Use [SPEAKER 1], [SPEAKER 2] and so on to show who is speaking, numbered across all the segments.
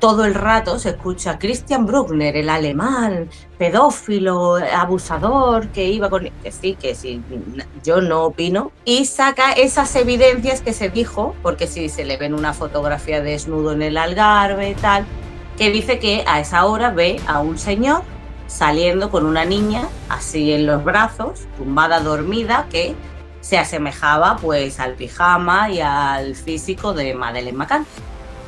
[SPEAKER 1] todo el rato se escucha Christian Bruckner, el alemán, pedófilo, abusador, que iba con... Que sí, yo no opino. Y saca esas evidencias que se dijo, porque si se le ven una fotografía desnudo en el Algarve y tal, que dice que a esa hora ve a un señor saliendo con una niña así en los brazos, tumbada dormida, que se asemejaba pues al pijama y al físico de Madeleine McCann.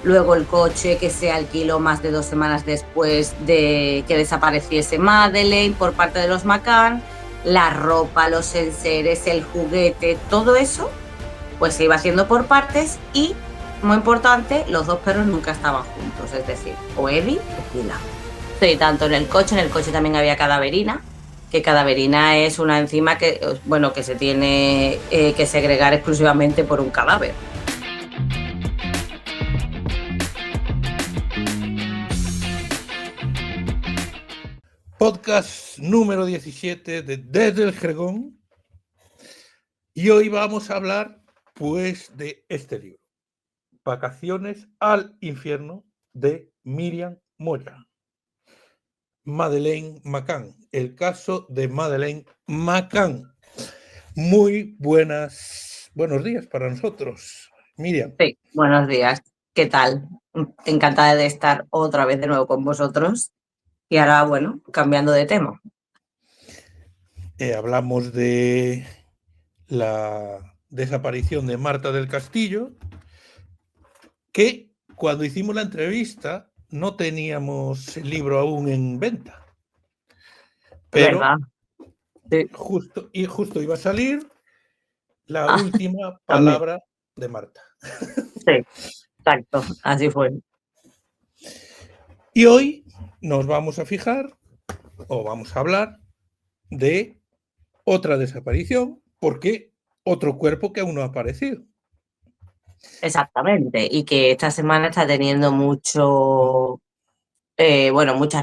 [SPEAKER 1] Luego el coche que se alquiló más de 2 semanas después de que desapareciese Madeleine por parte de los McCann, la ropa, los enseres, el juguete, todo eso, pues se iba haciendo por partes y, muy importante, los 2 perros nunca estaban juntos, es decir, o Eddie o Kila. Y tanto en el coche también había cadaverina, que cadaverina es una enzima que, bueno, que se tiene que segregar exclusivamente por un cadáver.
[SPEAKER 2] Podcast número 17 de Desde el Jergón. Y hoy vamos a hablar, pues, de este libro, Vacaciones al infierno, de Miriam Moya. Madeleine McCann, el caso de Madeleine McCann. Muy buenos días para nosotros, Miriam.
[SPEAKER 1] Sí, buenos días. ¿Qué tal? Encantada de estar otra vez de nuevo con vosotros. Y ahora, bueno, cambiando de tema.
[SPEAKER 2] Hablamos de la desaparición de Marta del Castillo, que cuando hicimos la entrevista no teníamos el libro aún en venta. Pero
[SPEAKER 1] sí,
[SPEAKER 2] justo iba a salir la última palabra de Marta.
[SPEAKER 1] Sí, exacto, así fue.
[SPEAKER 2] Y hoy nos vamos a fijar, o vamos a hablar, de otra desaparición, porque otro cuerpo que aún no ha aparecido.
[SPEAKER 1] Exactamente, y que esta semana está teniendo muchas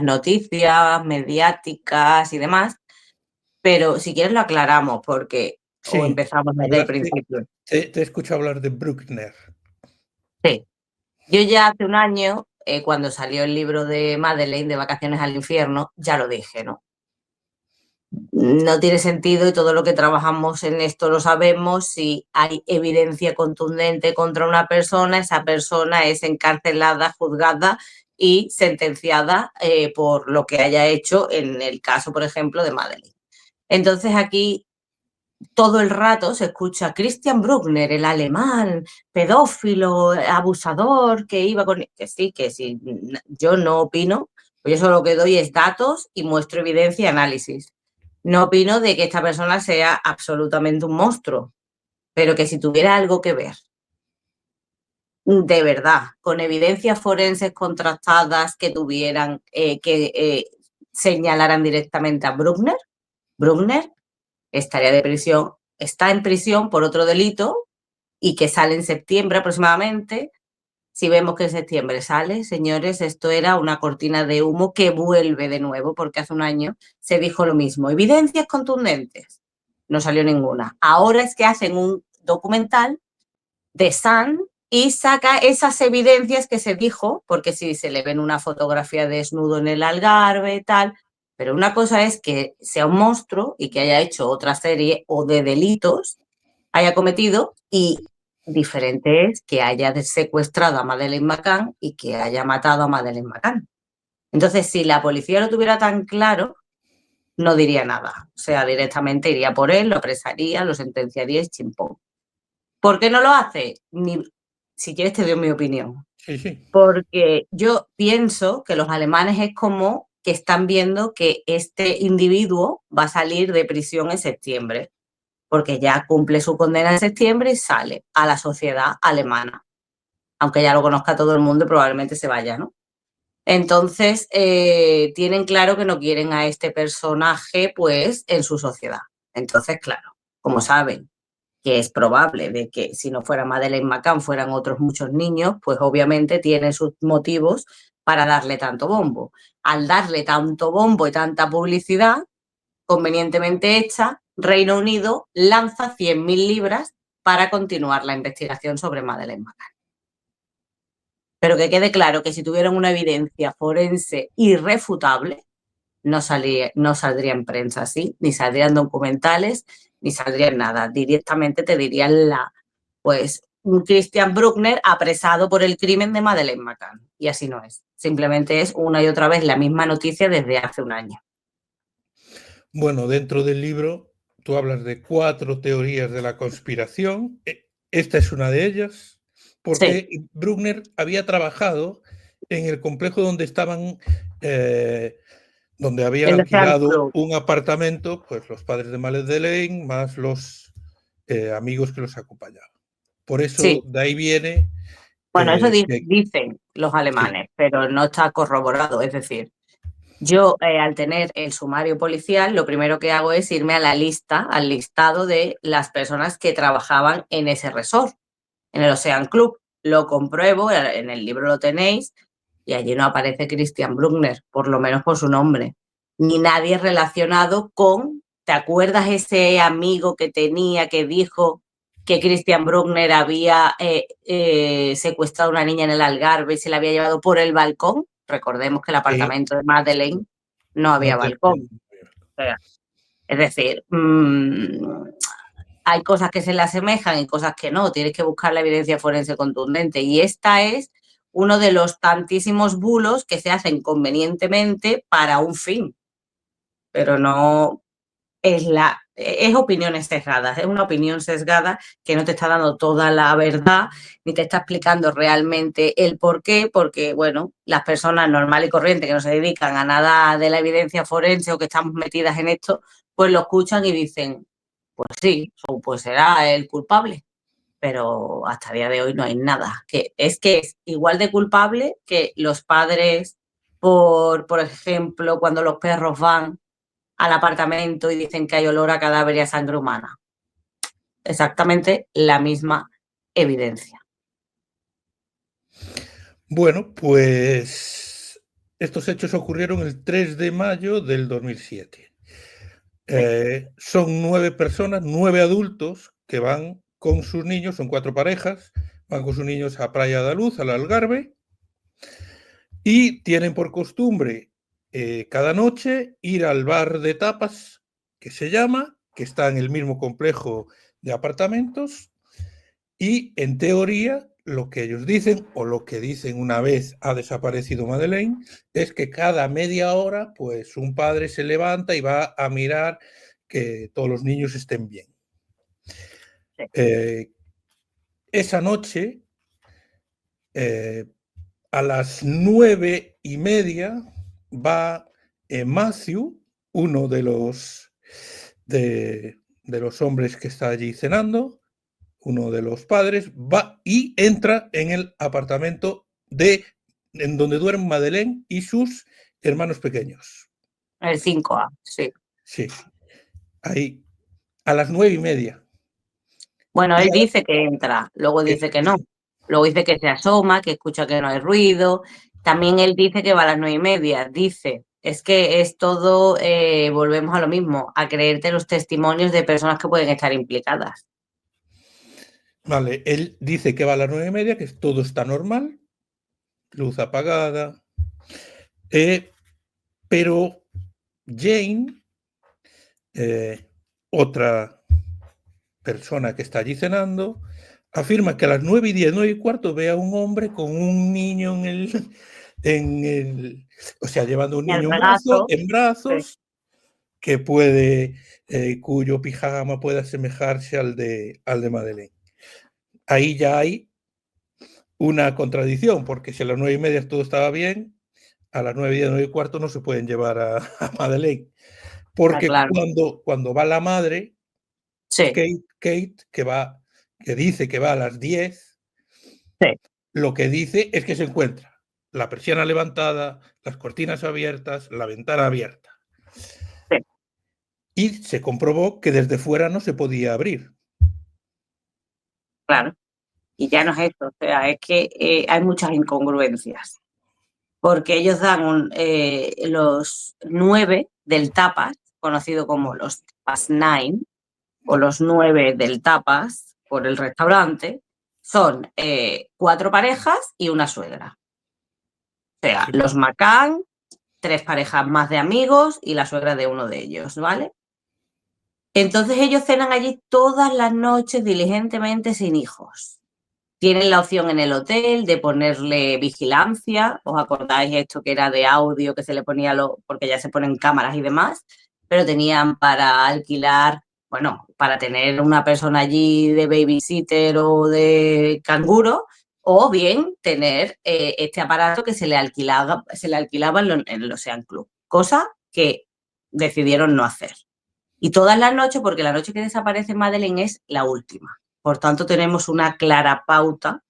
[SPEAKER 1] noticias mediáticas y demás, pero si quieres lo aclaramos, porque
[SPEAKER 2] Sí,
[SPEAKER 1] o empezamos desde el principio.
[SPEAKER 2] Te he escuchado hablar de Bruckner.
[SPEAKER 1] Sí, yo ya hace un año, cuando salió el libro de Madeleine, de Vacaciones al Infierno, ya lo dije, ¿no? No tiene sentido y todo lo que trabajamos en esto lo sabemos. Si hay evidencia contundente contra una persona, esa persona es encarcelada, juzgada y sentenciada por lo que haya hecho en el caso, por ejemplo, de Madeleine. Entonces aquí todo el rato se escucha Christian Bruckner, el alemán, pedófilo, abusador, que iba con... Que sí, yo no opino, yo solo lo que doy es datos y muestro evidencia y análisis. No opino de que esta persona sea absolutamente un monstruo, pero que si tuviera algo que ver, de verdad, con evidencias forenses contrastadas que tuvieran, señalaran directamente a Bruckner estaría de prisión, está en prisión por otro delito y que sale en septiembre aproximadamente. Si vemos que en septiembre sale, señores, esto era una cortina de humo que vuelve de nuevo, porque hace un año se dijo lo mismo. Evidencias contundentes. No salió ninguna. Ahora es que hacen un documental de Sun y saca esas evidencias que se dijo, porque si se le ven una fotografía desnudo en el Algarve y tal, pero una cosa es que sea un monstruo y que haya hecho otra serie o de delitos, haya cometido, y diferente es que haya secuestrado a Madeleine McCann y que haya matado a Madeleine McCann. Entonces, si la policía lo tuviera tan claro, no diría nada. O sea, directamente iría por él, lo apresaría, lo sentenciaría y chimpón. ¿Por qué no lo hace? Si quieres te doy mi opinión.
[SPEAKER 2] Sí.
[SPEAKER 1] Porque yo pienso que los alemanes es como que están viendo que este individuo va a salir de prisión en septiembre, porque ya cumple su condena en septiembre y sale a la sociedad alemana. Aunque ya lo conozca todo el mundo, probablemente se vaya, ¿no? Entonces, tienen claro que no quieren a este personaje, pues, en su sociedad. Entonces, claro, como saben que es probable de que si no fuera Madeleine McCann fueran otros muchos niños, pues obviamente tienen sus motivos para darle tanto bombo. Al darle tanto bombo y tanta publicidad, convenientemente hecha, Reino Unido lanza 100.000 libras para continuar la investigación sobre Madeleine McCann. Pero que quede claro que si tuvieran una evidencia forense irrefutable, no saldría en prensa así, ni saldrían documentales, ni saldrían nada. Directamente te dirían pues, un Christian Bruckner apresado por el crimen de Madeleine McCann. Y así no es. Simplemente es una y otra vez la misma noticia desde hace un año.
[SPEAKER 2] Bueno, dentro del libro tú hablas de 4 teorías de la conspiración. Esta es una de ellas, porque
[SPEAKER 1] Sí,
[SPEAKER 2] Bruckner había trabajado en el complejo donde estaban, donde habían
[SPEAKER 1] el Ocean
[SPEAKER 2] alquilado
[SPEAKER 1] Club.
[SPEAKER 2] un apartamento, pues los padres de Madeleine más los amigos que los acompañaban. Por eso
[SPEAKER 1] Sí,
[SPEAKER 2] de ahí viene
[SPEAKER 1] bueno, eso
[SPEAKER 2] que
[SPEAKER 1] dicen los
[SPEAKER 2] sí,
[SPEAKER 1] alemanes, pero no está corroborado. Es decir, yo, al tener el sumario policial, lo primero que hago es irme a la lista, al listado de las personas que trabajaban en ese resort, en el Ocean Club. Lo compruebo, en el libro lo tenéis, y allí no aparece Christian Bruckner, por lo menos por su nombre, ni nadie relacionado con, ¿te acuerdas ese amigo que tenía que dijo que Christian Bruckner había secuestrado a una niña en el Algarve y se la había llevado por el balcón? Recordemos que el
[SPEAKER 2] sí,
[SPEAKER 1] apartamento de Madeleine no
[SPEAKER 2] no
[SPEAKER 1] había
[SPEAKER 2] tenía.
[SPEAKER 1] balcón. O sea, es decir, hay cosas que se le asemejan y cosas que no. Tienes que buscar la evidencia forense contundente. Y esta es uno de los tantísimos bulos que se hacen convenientemente para un fin, pero no es opiniones sesgadas, es una opinión sesgada que no te está dando toda la verdad ni te está explicando realmente el por qué, porque, bueno, las personas normales y corrientes que no se dedican a nada de la evidencia forense o que estamos metidas en esto, pues lo escuchan y dicen, pues sí, o pues será el culpable. Pero hasta el día de hoy no hay nada. Que es igual de culpable que los padres, por ejemplo, cuando los perros van al apartamento y dicen que hay olor a cadáver y a sangre humana. Exactamente la misma evidencia.
[SPEAKER 2] Bueno, pues estos hechos ocurrieron el 3 de mayo del 2007.
[SPEAKER 1] Sí.
[SPEAKER 2] Son 9 personas, 9 adultos que van con sus niños, son 4 parejas, van con sus niños a Praia da Luz, al Algarve, y tienen por costumbre cada noche ir al bar de tapas, que se llama, que está en el mismo complejo de apartamentos, y en teoría lo que ellos dicen, o lo que dicen una vez ha desaparecido Madeleine, es que cada media hora, pues un padre se levanta y va a mirar que todos los niños estén bien.
[SPEAKER 1] Sí.
[SPEAKER 2] Esa noche, a las 9:30, va Matthew, uno de los hombres que está allí cenando, uno de los padres, va y entra en el apartamento en donde duermen Madeleine y sus hermanos pequeños.
[SPEAKER 1] El 5A, sí.
[SPEAKER 2] Sí, ahí, a las 9:30.
[SPEAKER 1] Bueno,
[SPEAKER 2] Y
[SPEAKER 1] él dice que entra, luego dice que no. Luego dice que se asoma, que escucha que no hay ruido. También él dice que va a las 9:30. Dice, es que es todo, volvemos a lo mismo, a creerte los testimonios de personas que pueden estar implicadas.
[SPEAKER 2] Vale, él dice que va a las 9:30, que todo está normal, luz apagada, pero Jane, otra persona que está allí cenando, afirma que a las 9:10, 9:15 ve a un hombre con un niño o sea, llevando un
[SPEAKER 1] El
[SPEAKER 2] niño
[SPEAKER 1] regazo,
[SPEAKER 2] en
[SPEAKER 1] sí,
[SPEAKER 2] brazos, que puede, cuyo pijama puede asemejarse al de Madeleine. Ahí ya hay una contradicción, porque si a las 9:30 todo estaba bien, a las 9:10, 9:15 no se pueden llevar a Madeleine.
[SPEAKER 1] está
[SPEAKER 2] Porque
[SPEAKER 1] claro.
[SPEAKER 2] cuando va la madre,
[SPEAKER 1] Sí,
[SPEAKER 2] Kate, que dice que va a las 10,
[SPEAKER 1] sí,
[SPEAKER 2] lo que dice es que se encuentra la persiana levantada, las cortinas abiertas, la ventana abierta.
[SPEAKER 1] sí,
[SPEAKER 2] Y se comprobó que desde fuera no se podía abrir.
[SPEAKER 1] claro. Y ya no es esto, o sea, es que hay muchas incongruencias. Porque ellos dan los 9 del tapas, conocido como los tapas 9, o los 9 del tapas por el restaurante, son 4 parejas y una suegra. O sea,
[SPEAKER 2] Sí.
[SPEAKER 1] los McCann, 3 parejas más de amigos y la suegra de uno de ellos, ¿vale? Entonces ellos cenan allí todas las noches diligentemente sin hijos. Tienen la opción en el hotel de ponerle vigilancia. ¿Os acordáis esto que era de audio que se le ponía, porque ya se ponen cámaras y demás? Pero tenían para alquilar, bueno, para tener una persona allí de babysitter o de canguro, o bien tener este aparato que se le alquilaba en el Ocean Club, cosa que decidieron no hacer. Y todas las noches, porque la noche que desaparece Madeleine es la última. Por tanto, tenemos una clara pauta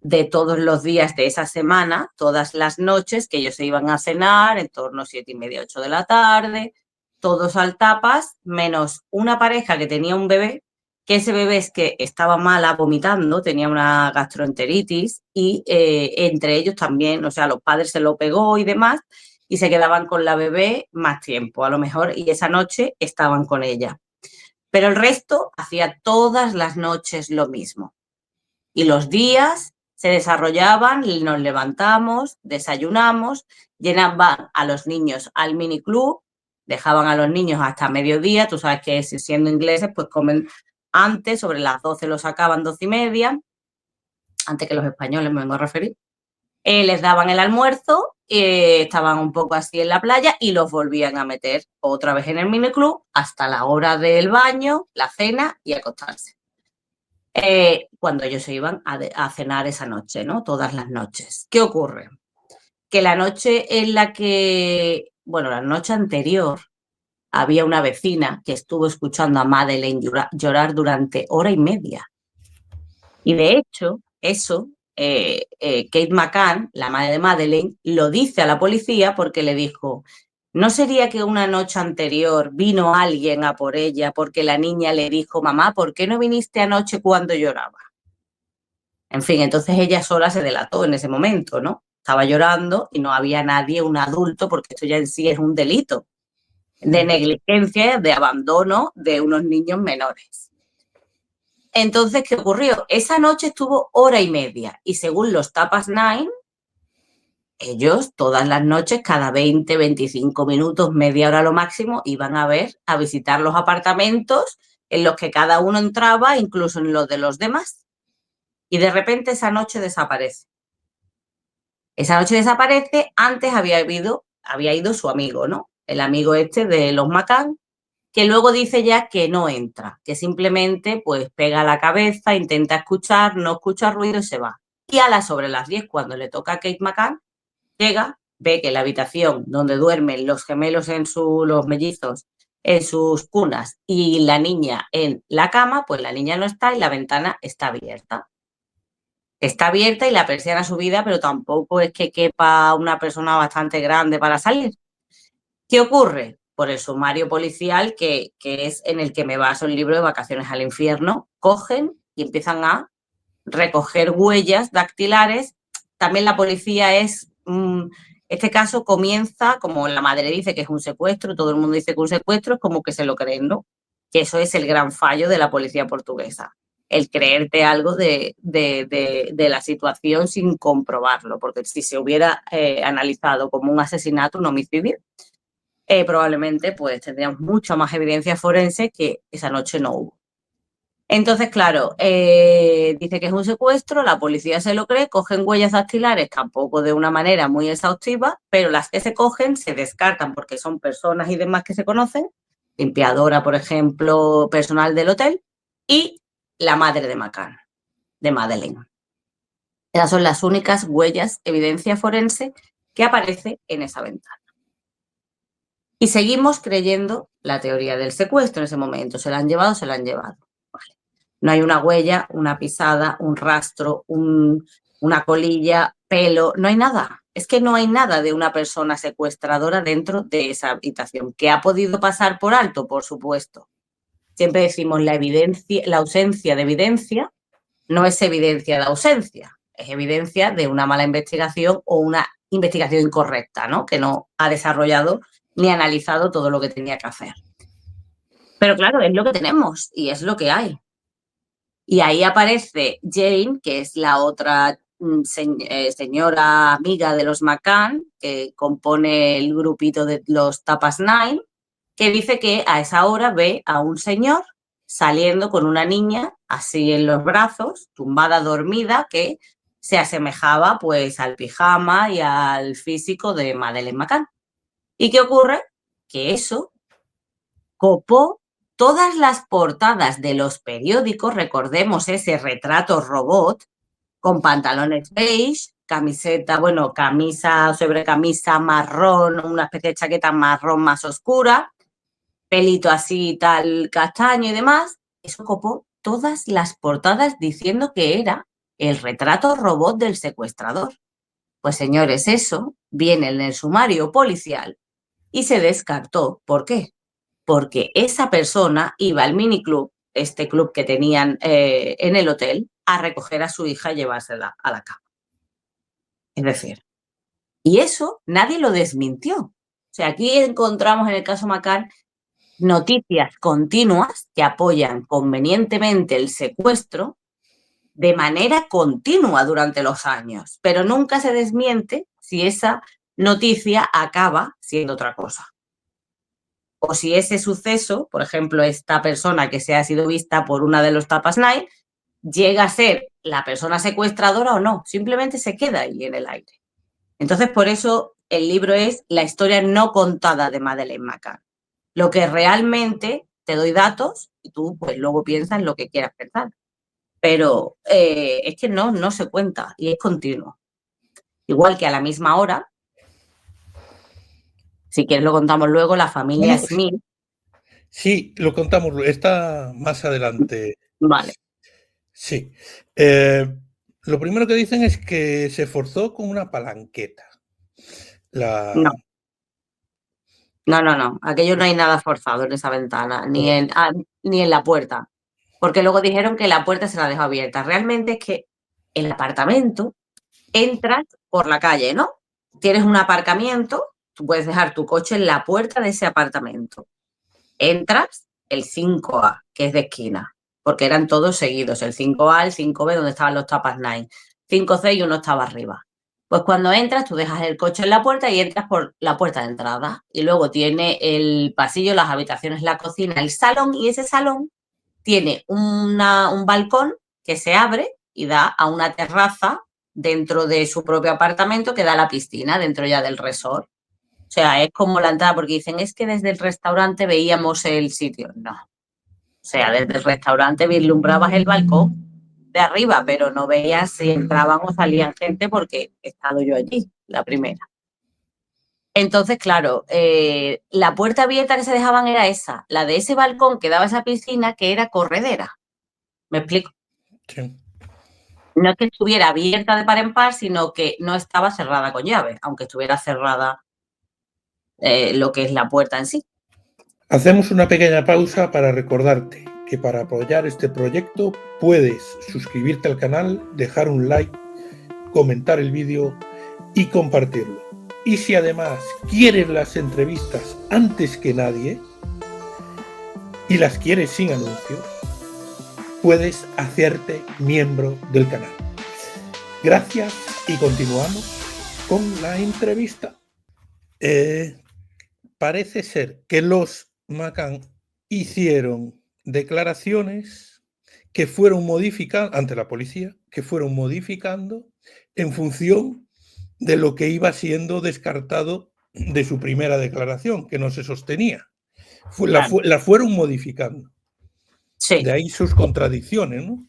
[SPEAKER 1] de todos los días de esa semana, todas las noches que ellos se iban a cenar, en torno a 7:30, 8 de la tarde, todos al tapas, menos una pareja que tenía un bebé, que ese bebé es que estaba mala, vomitando, tenía una gastroenteritis y entre ellos también, o sea, los padres se lo pegó y demás, y se quedaban con la bebé más tiempo, a lo mejor, y esa noche estaban con ella. Pero el resto hacía todas las noches lo mismo. Y los días se desarrollaban, nos levantamos, desayunamos, llenaban a los niños al miniclub, dejaban a los niños hasta mediodía, tú sabes que siendo ingleses pues comen antes, sobre las 12 los sacaban, 12:30, antes que los españoles me vengo a referir. Les daban el almuerzo, estaban un poco así en la playa y los volvían a meter otra vez en el miniclub hasta la hora del baño, la cena y acostarse. Cuando ellos se iban a cenar esa noche, ¿no? Todas las noches. ¿Qué ocurre? Que la noche en la que, bueno, la noche anterior, había una vecina que estuvo escuchando a Madeleine llorar durante 1 hora y media. Y de hecho, eso, Kate McCann, la madre de Madeleine, lo dice a la policía porque le dijo, ¿no sería que una noche anterior vino alguien a por ella porque la niña le dijo, mamá, ¿por qué no viniste anoche cuando lloraba? En fin, entonces ella sola se delató en ese momento, ¿no? Estaba llorando y no había nadie, un adulto, porque esto ya en sí es un delito de negligencia, de abandono de unos niños menores. Entonces, ¿qué ocurrió? Esa noche estuvo 1 hora y media y según los Tapas Nine, ellos todas las noches, cada 20, 25 minutos, media hora lo máximo, iban a visitar los apartamentos en los que cada uno entraba, incluso en los de los demás. Y de repente esa noche desaparece. Esa noche desaparece, antes había ido su amigo, ¿no? El amigo este de los McCann, que luego dice ya que no entra, que simplemente pues pega la cabeza, intenta escuchar, no escucha ruido y se va. Y sobre las 10, cuando le toca a Kate McCann, llega, ve que la habitación donde duermen los gemelos los mellizos en sus cunas y la niña en la cama, pues la niña no está y la ventana está abierta. Está abierta y la persiana subida, pero tampoco es que quepa una persona bastante grande para salir. ¿Qué ocurre? Por el sumario policial, que es en el que me baso el libro de Vacaciones al Infierno, cogen y empiezan a recoger huellas dactilares. También la policía este caso comienza, como la madre dice que es un secuestro, todo el mundo dice que es un secuestro, es como que se lo creen, ¿no? Que eso es el gran fallo de la policía portuguesa, el creerte algo de la situación sin comprobarlo, porque si se hubiera analizado como un asesinato, un homicidio, probablemente pues tendríamos mucha más evidencia forense que esa noche no hubo. Entonces, claro, dice que es un secuestro, la policía se lo cree, cogen huellas dactilares, tampoco de una manera muy exhaustiva, pero las que se cogen se descartan porque son personas y demás que se conocen, limpiadora, por ejemplo, personal del hotel, y la madre de McCann, de Madeleine. Esas son las únicas huellas, evidencia forense que aparece en esa ventana. Y seguimos creyendo la teoría del secuestro en ese momento. Se la han llevado, se la han llevado. Vale. No hay una huella, una pisada, un rastro, una colilla, pelo, no hay nada. Es que no hay nada de una persona secuestradora dentro de esa habitación. ¿Que ha podido pasar por alto? Por supuesto. Siempre decimos la ausencia de evidencia no es evidencia de ausencia, es evidencia de una mala investigación o una investigación incorrecta, ¿no? Que no ha desarrollado ni analizado todo lo que tenía que hacer. Pero claro, es lo que tenemos y es lo que hay. Y ahí aparece Jane, que es la otra señora amiga de los McCann, que compone el grupito de los Tapas Nine, que dice que a esa hora ve a un señor saliendo con una niña así en los brazos, tumbada dormida, que se asemejaba pues al pijama y al físico de Madeleine McCann. ¿Y qué ocurre? Que eso copó todas las portadas de los periódicos, recordemos ese retrato robot con pantalones beige, camiseta, bueno, camisa sobre camisa marrón, una especie de chaqueta marrón más oscura, pelito así tal castaño y demás. Eso copó todas las portadas diciendo que era el retrato robot del secuestrador. Pues señores, eso viene en el sumario policial y se descartó. ¿Por qué? Porque esa persona iba al miniclub, este club que tenían en el hotel, a recoger a su hija y llevársela a la cama. Es decir, y eso nadie lo desmintió. O sea, aquí encontramos en el caso McCann noticias continuas que apoyan convenientemente el secuestro de manera continua durante los años, pero nunca se desmiente si esa noticia acaba siendo otra cosa. O si ese suceso, por ejemplo, esta persona que se ha sido vista por una de los Tapas Nine, llega a ser la persona secuestradora o no, simplemente se queda ahí en el aire. Entonces, por eso el libro es la historia no contada de Madeleine McCann. Lo que realmente te doy datos y tú pues luego piensas lo que quieras pensar. Pero es que no se cuenta y es continuo. Igual que a la misma hora, si quieres lo contamos luego, la familia
[SPEAKER 2] Bueno,
[SPEAKER 1] Smith.
[SPEAKER 2] sí, lo contamos, está más adelante.
[SPEAKER 1] Vale.
[SPEAKER 2] Sí. Lo primero que dicen es que se forzó con una palanqueta.
[SPEAKER 1] No. No. Aquello no hay nada forzado en esa ventana, ni en la puerta. Porque luego dijeron que la puerta se la dejó abierta. Realmente es que el apartamento entras por la calle, ¿no? Tienes un aparcamiento, tú puedes dejar tu coche en la puerta de ese apartamento. Entras el 5A, que es de esquina, porque eran todos seguidos, el 5A, el 5B, donde estaban los Tapas Nine, 5C y uno estaba arriba. Pues cuando entras, tú dejas el coche en la puerta y entras por la puerta de entrada. Y luego tiene el pasillo, las habitaciones, la cocina, el salón, y ese salón tiene un balcón que se abre y da a una terraza dentro de su propio apartamento que da a la piscina, dentro ya del resort. O sea, es como la entrada, porque dicen, es que desde el restaurante veíamos el sitio. No. O sea, desde el restaurante vislumbrabas el balcón de arriba, pero no veías si entraban o salían gente porque he estado yo allí, la primera. Entonces, claro, la puerta abierta que se dejaban era esa, la de ese balcón que daba a esa piscina que era corredera. ¿Me explico?
[SPEAKER 2] Sí.
[SPEAKER 1] No es que estuviera abierta de par en par, sino que no estaba cerrada con llave, aunque estuviera cerrada lo que es la puerta en sí.
[SPEAKER 2] Hacemos una pequeña pausa para recordarte que para apoyar este proyecto puedes suscribirte al canal, dejar un like, comentar el vídeo y compartirlo. Y si además quieres las entrevistas antes que nadie y las quieres sin anuncios, puedes hacerte miembro del canal. Gracias y continuamos con la entrevista. Parece ser que los McCann hicieron declaraciones que fueron modificando ante la policía, que fueron modificando en función de lo que iba siendo descartado de su primera declaración, que no se sostenía. La fueron modificando.
[SPEAKER 1] Sí.
[SPEAKER 2] De ahí sus contradicciones, ¿no?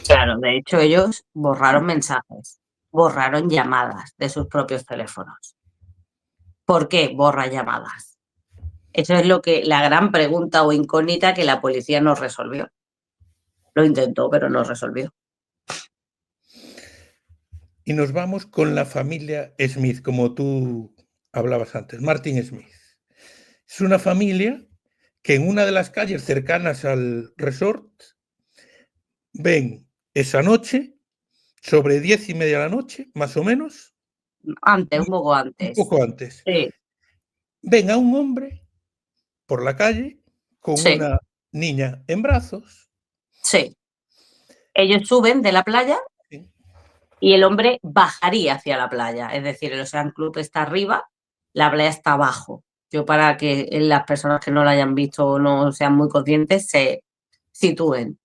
[SPEAKER 1] Claro, de hecho ellos borraron mensajes, borraron llamadas de sus propios teléfonos. ¿Por qué borra llamadas? Eso es la gran pregunta o incógnita que la policía no resolvió. Lo intentó, pero no resolvió.
[SPEAKER 2] Y nos vamos con la familia Smith, como tú hablabas antes, Martin Smith. Es una familia que en una de las calles cercanas al resort ven esa noche, sobre 10:30 de la noche, más o menos.
[SPEAKER 1] Antes, un poco
[SPEAKER 2] Un
[SPEAKER 1] antes.
[SPEAKER 2] poco antes.
[SPEAKER 1] Sí.
[SPEAKER 2] Ven a un hombre por la calle con
[SPEAKER 1] Sí.
[SPEAKER 2] una niña en brazos.
[SPEAKER 1] Sí. ellos suben de la playa
[SPEAKER 2] Sí.
[SPEAKER 1] y el hombre bajaría hacia la playa. Es decir, el Ocean Club está arriba, la playa está abajo. Yo, para que las personas que no lo hayan visto o no sean muy conscientes, se sitúen.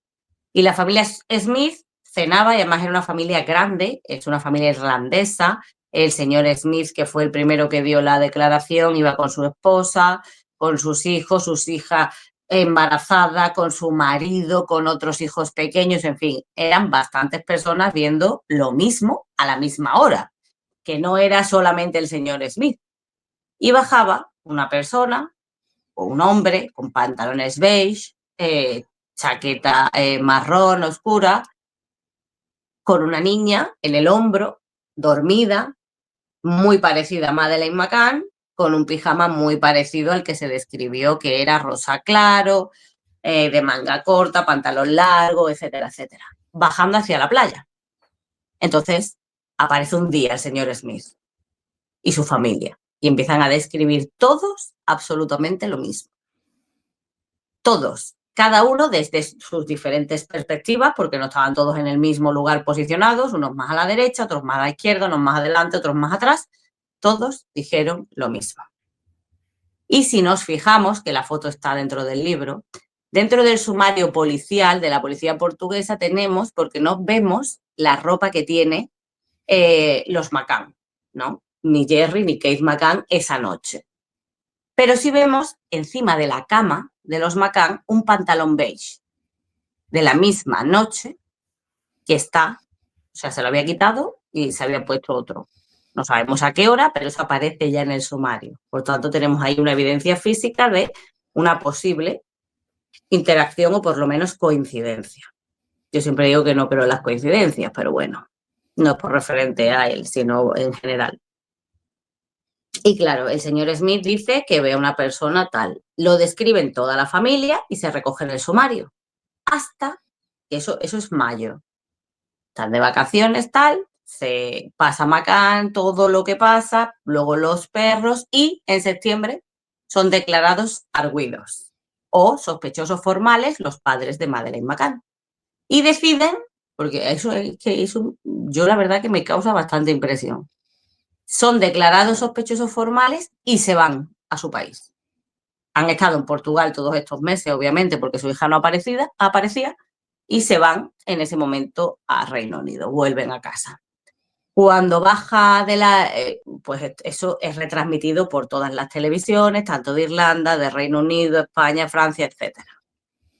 [SPEAKER 1] Y la familia Smith cenaba, y además era una familia grande, es una familia irlandesa. El señor Smith, que fue el primero que dio la declaración, iba con su esposa, con sus hijos, sus hijas embarazada, con su marido, con otros hijos pequeños, en fin, eran bastantes personas viendo lo mismo a la misma hora, que no era solamente el señor Smith. Y bajaba una persona o un hombre con pantalones beige, chaqueta marrón oscura, con una niña en el hombro, dormida, muy parecida a Madeleine McCann, con un pijama muy parecido al que se describió, que era rosa claro, de manga corta, pantalón largo, etcétera, etcétera, bajando hacia la playa. Entonces aparece un día el señor Smith y su familia y empiezan a describir todos absolutamente lo mismo. Todos, cada uno desde sus diferentes perspectivas, porque no estaban todos en el mismo lugar posicionados, unos más a la derecha, otros más a la izquierda, unos más adelante, otros más atrás, todos dijeron lo mismo. Y si nos fijamos, que la foto está dentro del libro, dentro del sumario policial de la policía portuguesa tenemos, porque no vemos la ropa que tiene los McCann, ¿no? Ni Jerry ni Kate McCann esa noche. Pero sí vemos encima de la cama de los McCann un pantalón beige de la misma noche que está, o sea, se lo había quitado y se había puesto otro. No sabemos a qué hora, pero eso aparece ya en el sumario. Por tanto, tenemos ahí una evidencia física de una posible interacción o por lo menos coincidencia. Yo siempre digo que no creo en las coincidencias, pero bueno, no es por referente a él, sino en general. Y claro, el señor Smith dice que ve a una persona tal. Lo describen toda la familia y se recoge en el sumario. Hasta que eso es mayo. Están de vacaciones, tal, se pasa McCann, todo lo que pasa, luego los perros, y en septiembre son declarados arguidos o sospechosos formales los padres de Madeleine McCann. Y deciden, porque eso yo la verdad que me causa bastante impresión, son declarados sospechosos formales y se van a su país. Han estado en Portugal todos estos meses, obviamente, porque su hija no aparecía, y se van en ese momento a Reino Unido, vuelven a casa. Cuando baja de pues eso es retransmitido por todas las televisiones, tanto de Irlanda, de Reino Unido, España, Francia, etcétera.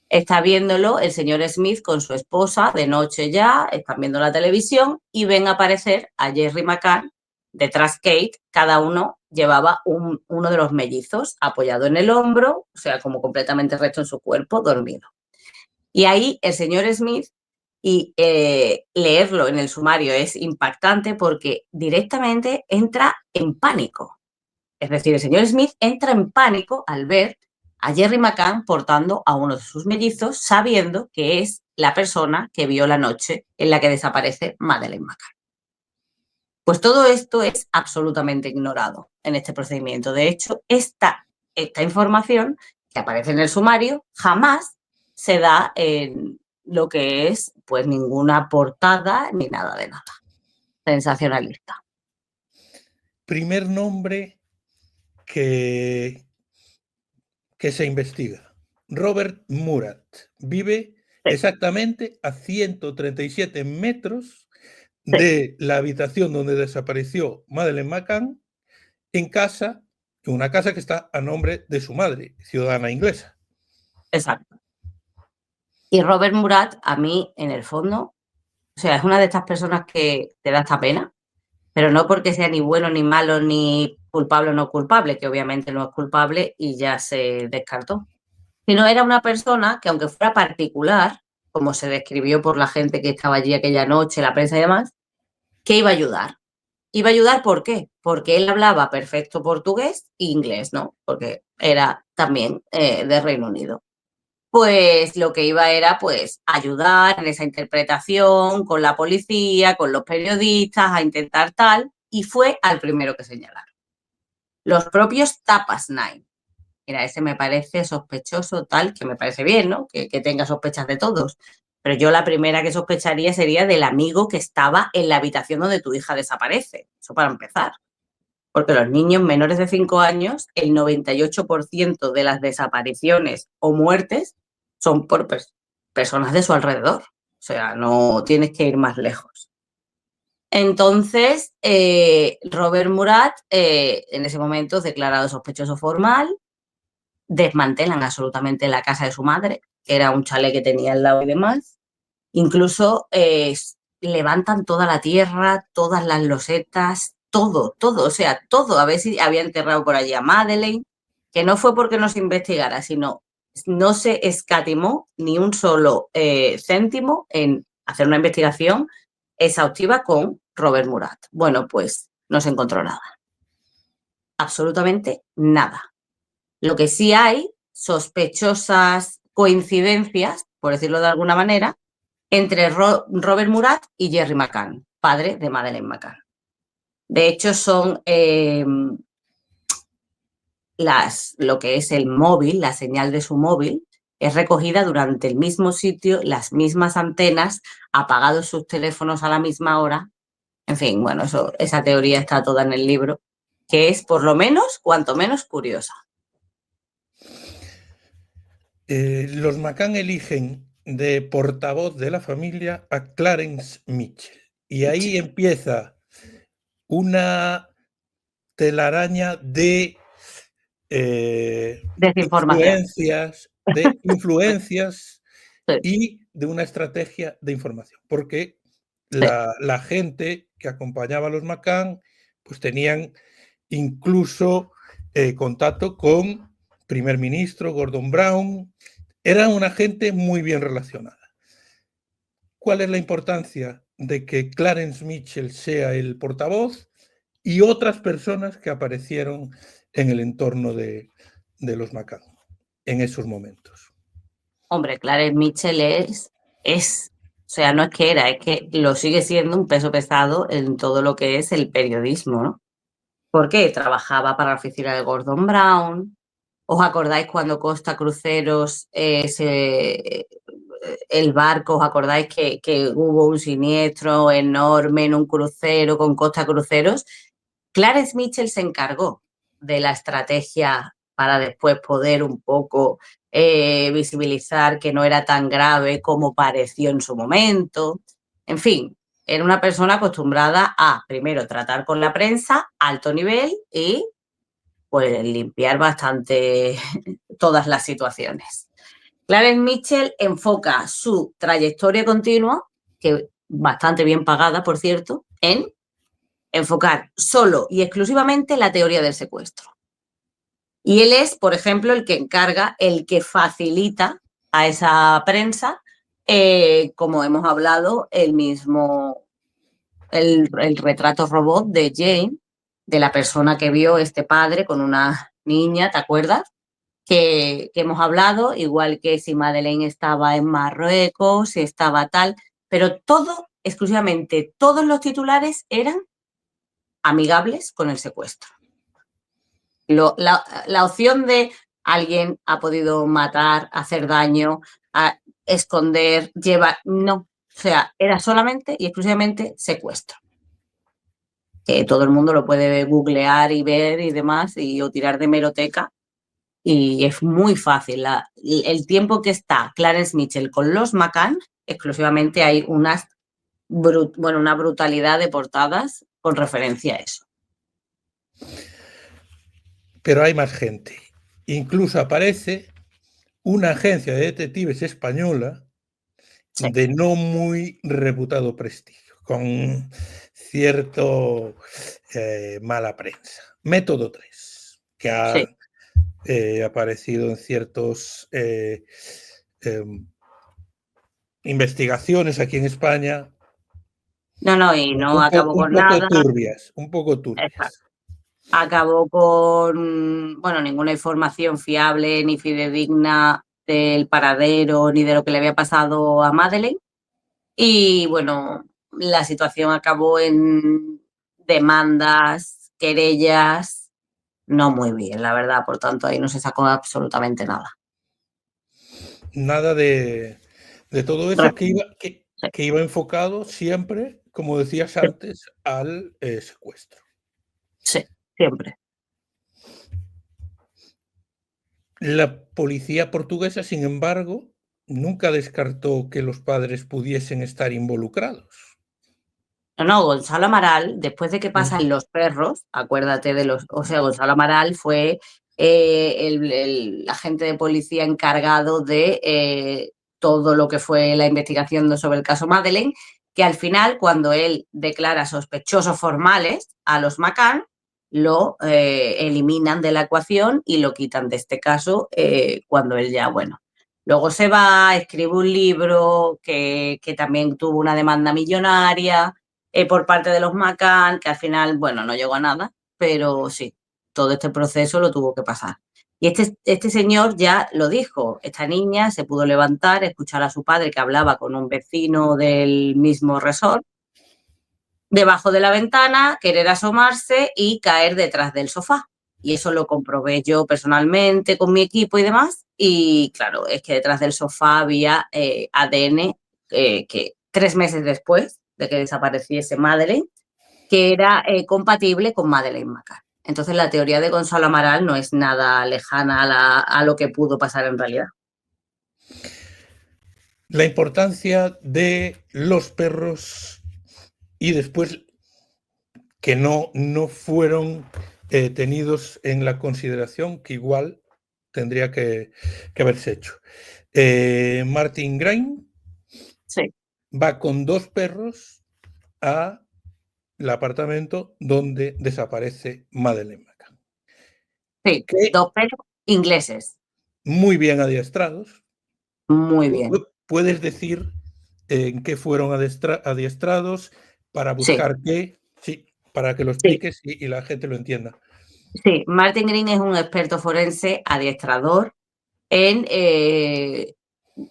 [SPEAKER 1] Está viéndolo el señor Smith con su esposa de noche ya, están viendo la televisión y ven aparecer a Jerry McCann detrás Kate, cada uno llevaba uno de los mellizos apoyado en el hombro, o sea, como completamente recto en su cuerpo, dormido. Y ahí el señor Smith, y leerlo en el sumario es impactante porque directamente entra en pánico. Es decir, el señor Smith entra en pánico al ver a Jerry McCann portando a uno de sus mellizos, sabiendo que es la persona que vio la noche en la que desaparece Madeleine McCann. Pues todo esto es absolutamente ignorado en este procedimiento. De hecho, esta información que aparece en el sumario jamás se da en lo que es pues ninguna portada ni nada de nada. Sensacionalista.
[SPEAKER 2] Primer nombre que se investiga. Robert Murat vive exactamente a 137 metros de la habitación donde desapareció Madeleine McCann, en una casa que está a nombre de su madre, ciudadana inglesa.
[SPEAKER 1] Exacto. Y Robert Murat, a mí, en el fondo, o sea, es una de estas personas que te da esta pena, pero no porque sea ni bueno ni malo, ni culpable o no culpable, que obviamente no es culpable y ya se descartó, sino era una persona que, aunque fuera particular, como se describió por la gente que estaba allí aquella noche, la prensa y demás, que iba a ayudar. ¿Iba a ayudar por qué? Porque él hablaba perfecto portugués e inglés, ¿no? Porque era también de Reino Unido. Pues lo que iba era pues ayudar en esa interpretación con la policía, con los periodistas, a intentar tal, y fue al primero que señalaron. Los propios Tapas Nine. Mira, ese me parece sospechoso tal, que me parece bien, ¿no? Que tenga sospechas de todos. Pero yo la primera que sospecharía sería del amigo que estaba en la habitación donde tu hija desaparece. Eso para empezar. Porque los niños menores de 5 años, el 98% de las desapariciones o muertes son por personas de su alrededor. O sea, no tienes que ir más lejos. Entonces, Robert Murat, en ese momento es declarado sospechoso formal, desmantelan absolutamente la casa de su madre, que era un chalet que tenía al lado y demás. Incluso levantan toda la tierra, todas las losetas, todo, o sea, todo. A ver si había enterrado por allí a Madeleine, que no fue porque no se investigara, sino no se escatimó ni un solo céntimo en hacer una investigación exhaustiva con Robert Murat. Bueno, pues no se encontró nada. Absolutamente nada. Lo que sí hay, sospechosas coincidencias, por decirlo de alguna manera, entre Robert Murat y Jerry McCann, padre de Madeleine McCann. De hecho, son lo que es el móvil, la señal de su móvil, es recogida durante el mismo sitio, las mismas antenas, apagados sus teléfonos a la misma hora. En fin, bueno, esa teoría está toda en el libro, que es por lo menos, cuanto menos curiosa.
[SPEAKER 2] Los McCann eligen de portavoz de la familia a Clarence Mitchell. Y ahí empieza una telaraña de
[SPEAKER 1] Desinformación.
[SPEAKER 2] influencias
[SPEAKER 1] Sí.
[SPEAKER 2] y de una estrategia de información. Porque la gente que acompañaba a los McCann pues tenían incluso contacto con primer ministro Gordon Brown. Era una gente muy bien relacionada. ¿Cuál es la importancia de que Clarence Mitchell sea el portavoz y otras personas que aparecieron en el entorno de los McCann en esos momentos?
[SPEAKER 1] Hombre, Clarence Mitchell es, o sea, no es que era, es que lo sigue siendo un peso pesado en todo lo que es el periodismo, ¿no? Porque trabajaba para la oficina de Gordon Brown. ¿Os acordáis cuando Costa Cruceros, el barco, os acordáis que hubo un siniestro enorme en un crucero con Costa Cruceros? Clarence Mitchell se encargó de la estrategia para después poder un poco visibilizar que no era tan grave como pareció en su momento. En fin, era una persona acostumbrada a, primero, tratar con la prensa a alto nivel y pues limpiar bastante todas las situaciones. Clarence Mitchell enfoca su trayectoria continua, que bastante bien pagada, por cierto, en enfocar solo y exclusivamente la teoría del secuestro. Y él es, por ejemplo, el que encarga, el que facilita a esa prensa, como hemos hablado, el retrato robot de Jane, de la persona que vio este padre con una niña, ¿te acuerdas? Que hemos hablado, igual que si Madeleine estaba en Marruecos, si estaba tal, pero todo, exclusivamente, todos los titulares eran amigables con el secuestro. La opción de alguien ha podido matar, hacer daño, esconder, llevar, no. O sea, era solamente y exclusivamente secuestro. Que todo el mundo lo puede googlear y ver y demás, o tirar de hemeroteca. Y es muy fácil. El tiempo que está Clarence Mitchell con los McCann, exclusivamente hay una brutalidad de portadas con referencia a eso.
[SPEAKER 2] Pero hay más gente. Incluso aparece una agencia de detectives española de no muy reputado prestigio, con cierto mala prensa. Método 3, que ha aparecido en ciertos investigaciones aquí en España.
[SPEAKER 1] No, y no acabó con nada.
[SPEAKER 2] Un poco turbias.
[SPEAKER 1] Exacto. Acabó con, bueno, ninguna información fiable ni fidedigna del paradero ni de lo que le había pasado a Madeleine. Y bueno, la situación acabó en demandas, querellas, no muy bien, la verdad. Por tanto, ahí no se sacó absolutamente nada.
[SPEAKER 2] Nada de De todo eso que iba enfocado siempre, como decías
[SPEAKER 1] Sí,
[SPEAKER 2] antes, al secuestro.
[SPEAKER 1] sí, siempre.
[SPEAKER 2] La policía portuguesa, sin embargo, nunca descartó que los padres pudiesen estar involucrados.
[SPEAKER 1] No, Gonzalo Amaral, después de que
[SPEAKER 2] Mm.
[SPEAKER 1] pasan los perros, acuérdate de los, o sea, Gonzalo Amaral fue el agente de policía encargado de todo lo que fue la investigación sobre el caso Madeleine, que al final, cuando él declara sospechosos formales a los McCann, lo eliminan de la ecuación y lo quitan de este caso cuando él ya, bueno, luego se va, escribe un libro que también tuvo una demanda millonaria por parte de los McCann, que al final, bueno, no llegó a nada, pero sí, todo este proceso lo tuvo que pasar. Y este señor ya lo dijo, esta niña se pudo levantar, escuchar a su padre que hablaba con un vecino del mismo resort, debajo de la ventana, querer asomarse y caer detrás del sofá. Y eso lo comprobé yo personalmente con mi equipo y demás. Y claro, es que detrás del sofá había ADN que 3 meses después de que desapareciese Madeleine, que era compatible con Madeleine McCann. Entonces la teoría de Gonzalo Amaral no es nada lejana a lo que pudo pasar en realidad.
[SPEAKER 2] La importancia de los perros y después que no fueron tenidos en la consideración que igual tendría que haberse hecho. Martin Green
[SPEAKER 1] Sí.
[SPEAKER 2] va con 2 perros al apartamento donde desaparece Madeleine McCann.
[SPEAKER 1] Sí,
[SPEAKER 2] Que
[SPEAKER 1] 2 perros ingleses.
[SPEAKER 2] muy bien adiestrados.
[SPEAKER 1] Muy bien.
[SPEAKER 2] ¿Puedes decir en qué fueron adiestrados para
[SPEAKER 1] Sí,
[SPEAKER 2] buscar qué? Sí, para que lo
[SPEAKER 1] sí.
[SPEAKER 2] expliques y la gente lo entienda.
[SPEAKER 1] Sí, Martin Green es un experto forense adiestrador en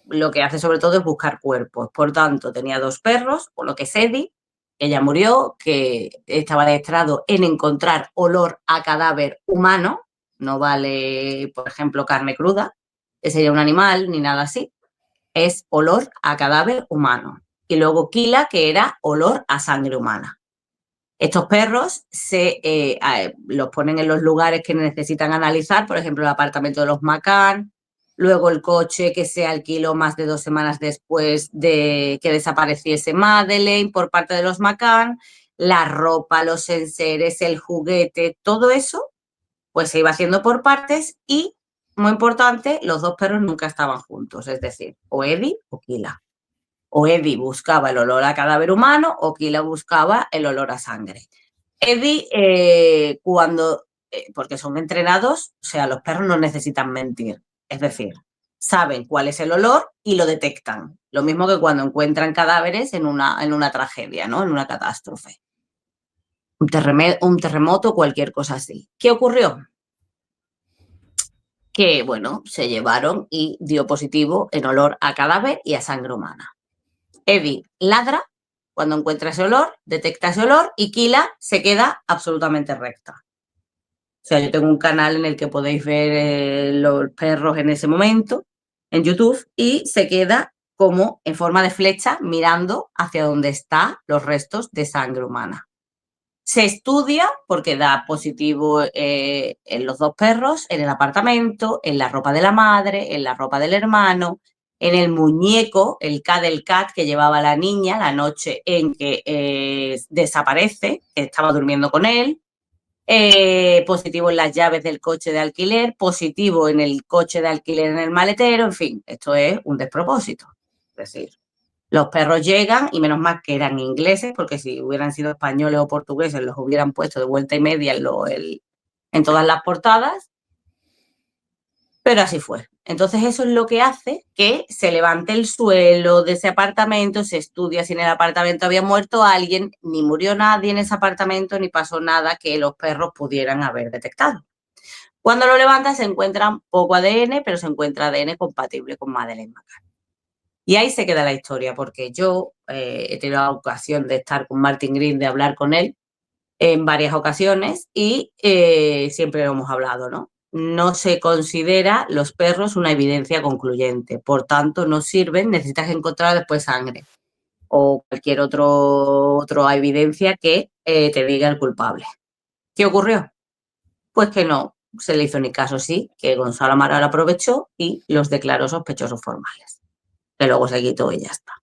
[SPEAKER 1] lo que hace sobre todo es buscar cuerpos. Por tanto, tenía 2 perros, uno que es Eddie, que ya murió, que estaba adiestrado en encontrar olor a cadáver humano, no vale, por ejemplo, carne cruda, que sería un animal ni nada así, es olor a cadáver humano. Y luego Kila, que era olor a sangre humana. Estos perros los ponen en los lugares que necesitan analizar, por ejemplo, el apartamento de los McCann, luego el coche que se alquiló más de 2 semanas después de que desapareciese Madeleine por parte de los McCann, la ropa, los enseres, el juguete, todo eso, pues se iba haciendo por partes y, muy importante, los 2 perros nunca estaban juntos, es decir, o Eddie o Kila. O Eddie buscaba el olor a cadáver humano o Kila buscaba el olor a sangre. Eddie, porque son entrenados, o sea, los perros no necesitan mentir. Es decir, saben cuál es el olor y lo detectan. Lo mismo que cuando encuentran cadáveres en una tragedia, ¿no? En una catástrofe. Un terremoto, cualquier cosa así. ¿Qué ocurrió? Que, bueno, se llevaron y dio positivo en olor a cadáver y a sangre humana. Eddie ladra cuando encuentra ese olor, detecta ese olor y Kila se queda absolutamente recta. O sea, yo tengo un canal en el que podéis ver los perros en ese momento en YouTube y se queda como en forma de flecha mirando hacia donde están los restos de sangre humana. Se estudia porque da positivo en los 2 perros, en el apartamento, en la ropa de la madre, en la ropa del hermano, en el muñeco, el Cuddle Cat que llevaba la niña la noche en que desaparece, que estaba durmiendo con él, positivo en las llaves del coche de alquiler, positivo en el coche de alquiler en el maletero, en fin, esto es un despropósito. Es decir, los perros llegan y menos mal que eran ingleses, porque si hubieran sido españoles o portugueses los hubieran puesto de vuelta y media en todas las portadas, pero así fue. Entonces eso es lo que hace que se levante el suelo de ese apartamento, se estudia si en el apartamento había muerto alguien, ni murió nadie en ese apartamento, ni pasó nada que los perros pudieran haber detectado. Cuando lo levantan se encuentran poco ADN, pero se encuentra ADN compatible con Madeleine McCann. Y ahí se queda la historia, porque yo he tenido la ocasión de estar con Martin Green, de hablar con él en varias ocasiones y siempre lo hemos hablado, ¿no? no se considera los perros una evidencia concluyente. Por tanto, no sirven, necesitas encontrar después sangre o cualquier otra evidencia que te diga el culpable. ¿Qué ocurrió? Pues que no se le hizo ni caso, sí, que Gonzalo Amaral aprovechó y los declaró sospechosos formales. Que luego se quitó y ya está.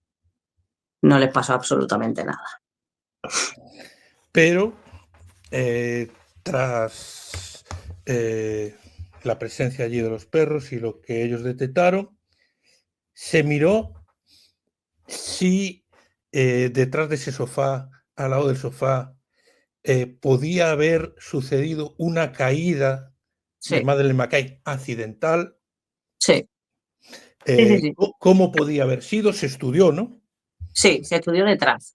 [SPEAKER 1] No les pasó absolutamente nada.
[SPEAKER 2] Pero tras la presencia allí de los perros y lo que ellos detectaron, se miró si detrás de ese sofá, al lado del sofá, podía haber sucedido una caída de
[SPEAKER 1] Sí,
[SPEAKER 2] Madeleine McCann accidental.
[SPEAKER 1] sí. Sí, sí.
[SPEAKER 2] ¿Cómo podía haber sido? Se estudió, ¿no?
[SPEAKER 1] Sí, se estudió detrás.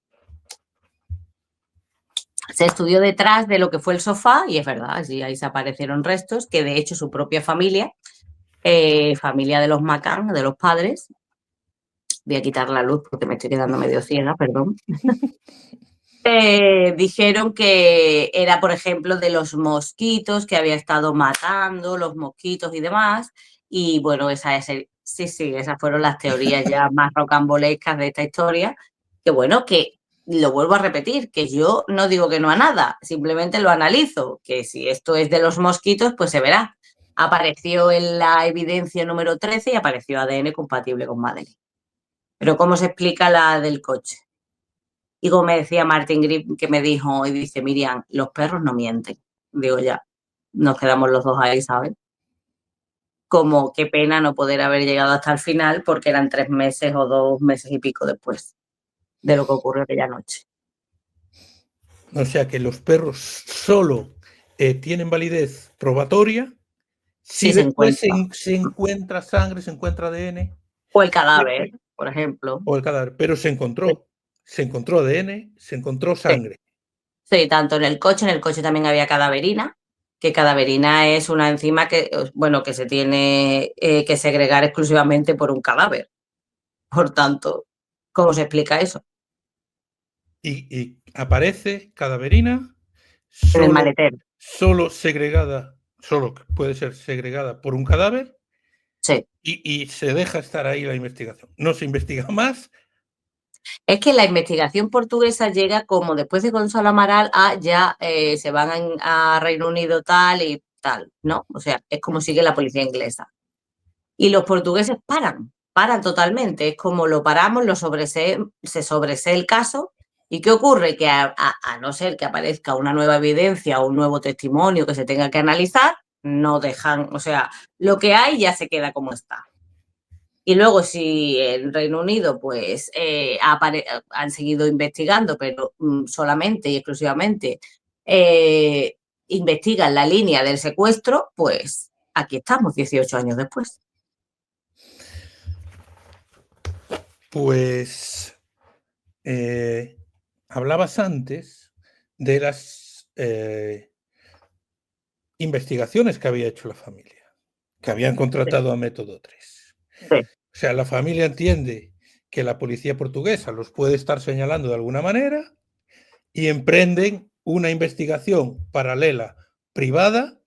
[SPEAKER 1] Se estudió detrás de lo que fue el sofá y es verdad, sí, ahí se aparecieron restos que de hecho su propia familia, familia de los McCann, de los padres, voy a quitar la luz porque me estoy quedando medio ciega, perdón, dijeron que era, por ejemplo, de los mosquitos que había estado matando, los mosquitos y demás, y bueno, esas fueron las teorías ya más rocambolescas de esta historia, que bueno, que lo vuelvo a repetir, que yo no digo que no a nada, simplemente lo analizo, que si esto es de los mosquitos, pues se verá. Apareció en la evidencia número 13 y apareció ADN compatible con Madeleine. Pero ¿cómo se explica la del coche? Y como me decía Martin Grip, que me dijo, y dice, Miriam, los perros no mienten. Digo, ya, nos quedamos los dos ahí, ¿sabes? Como qué pena no poder haber llegado hasta el final porque eran 3 meses o 2 meses y pico después de lo que ocurrió aquella noche.
[SPEAKER 2] O sea que los perros solo tienen validez probatoria si
[SPEAKER 1] Sí se
[SPEAKER 2] después
[SPEAKER 1] encuentra.
[SPEAKER 2] se encuentra sangre, se encuentra ADN
[SPEAKER 1] O el cadáver, por ejemplo.
[SPEAKER 2] o el cadáver, pero se encontró ADN, se encontró
[SPEAKER 1] Sí,
[SPEAKER 2] sangre.
[SPEAKER 1] sí, tanto en el coche también había cadaverina, que cadaverina es una enzima que, bueno, que se tiene que segregar exclusivamente por un cadáver. Por tanto, ¿cómo se explica eso?
[SPEAKER 2] Y aparece cadaverina
[SPEAKER 1] En el
[SPEAKER 2] solo,
[SPEAKER 1] maletero.
[SPEAKER 2] solo segregada, solo puede ser segregada por un cadáver
[SPEAKER 1] Sí.
[SPEAKER 2] y se deja estar ahí la investigación. No se investiga más.
[SPEAKER 1] Es que la investigación portuguesa llega como después de Gonzalo Amaral a ya se van a Reino Unido tal y tal, ¿no? O sea, es como sigue la policía inglesa. Y los portugueses paran totalmente. Es como lo paramos, se sobresee el caso. ¿Y qué ocurre? Que a no ser que aparezca una nueva evidencia o un nuevo testimonio que se tenga que analizar, no dejan, o sea, lo que hay ya se queda como está. Y luego, si el Reino Unido pues han seguido investigando, pero solamente y exclusivamente eh, investigan la línea del secuestro, pues aquí estamos 18 años después.
[SPEAKER 2] Pues hablabas antes de las investigaciones que había hecho la familia, que habían
[SPEAKER 1] Sí,
[SPEAKER 2] contratado a Método 3.
[SPEAKER 1] sí.
[SPEAKER 2] O sea, la familia entiende que la policía portuguesa los puede estar señalando de alguna manera y emprenden una investigación paralela privada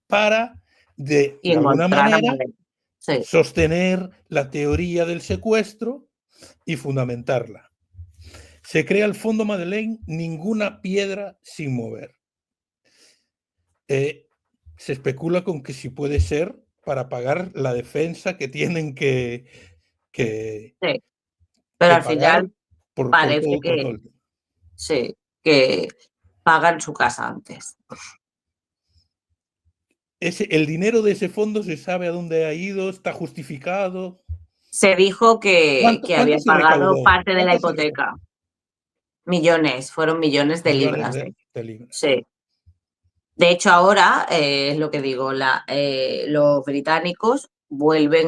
[SPEAKER 2] para, de
[SPEAKER 1] Y
[SPEAKER 2] alguna
[SPEAKER 1] encontrar a
[SPEAKER 2] manera,
[SPEAKER 1] Madeleine. Sí,
[SPEAKER 2] sostener la teoría del secuestro y fundamentarla. Se crea el Fondo Madeleine, ninguna piedra sin mover. Se especula con que si puede ser para pagar la defensa que tienen
[SPEAKER 1] sí. Pero
[SPEAKER 2] que
[SPEAKER 1] al
[SPEAKER 2] pagar
[SPEAKER 1] final parece
[SPEAKER 2] por todo
[SPEAKER 1] que
[SPEAKER 2] el tema.
[SPEAKER 1] sí, que pagan su casa antes.
[SPEAKER 2] El dinero de ese fondo se sabe a dónde ha ido, está justificado.
[SPEAKER 1] Se dijo
[SPEAKER 2] ¿Cuánto,
[SPEAKER 1] que
[SPEAKER 2] cuánto
[SPEAKER 1] había
[SPEAKER 2] se
[SPEAKER 1] pagado
[SPEAKER 2] recaudó?
[SPEAKER 1] parte de la
[SPEAKER 2] ¿Cuánto se recaudó?
[SPEAKER 1] hipoteca. Millones, fueron millones de
[SPEAKER 2] Millones
[SPEAKER 1] libras.
[SPEAKER 2] de libras.
[SPEAKER 1] Sí. De hecho, ahora es lo que digo, los británicos vuelven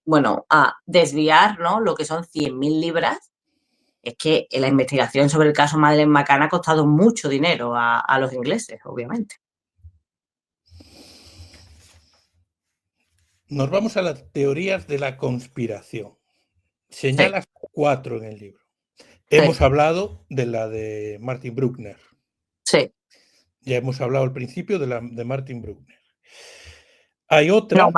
[SPEAKER 1] bueno, a desviar, ¿no? Lo que son 100.000 libras. Es que la investigación sobre el caso Madeleine McCann ha costado mucho dinero a los ingleses, obviamente.
[SPEAKER 2] Nos vamos a las teorías de la conspiración.
[SPEAKER 1] Sí,
[SPEAKER 2] Señalas 4 en el libro.
[SPEAKER 1] sí,
[SPEAKER 2] Hemos hablado de la de Martin Bruckner.
[SPEAKER 1] sí,
[SPEAKER 2] Ya hemos hablado al principio de la de Martin Bruckner. Hay
[SPEAKER 1] No,
[SPEAKER 2] otra.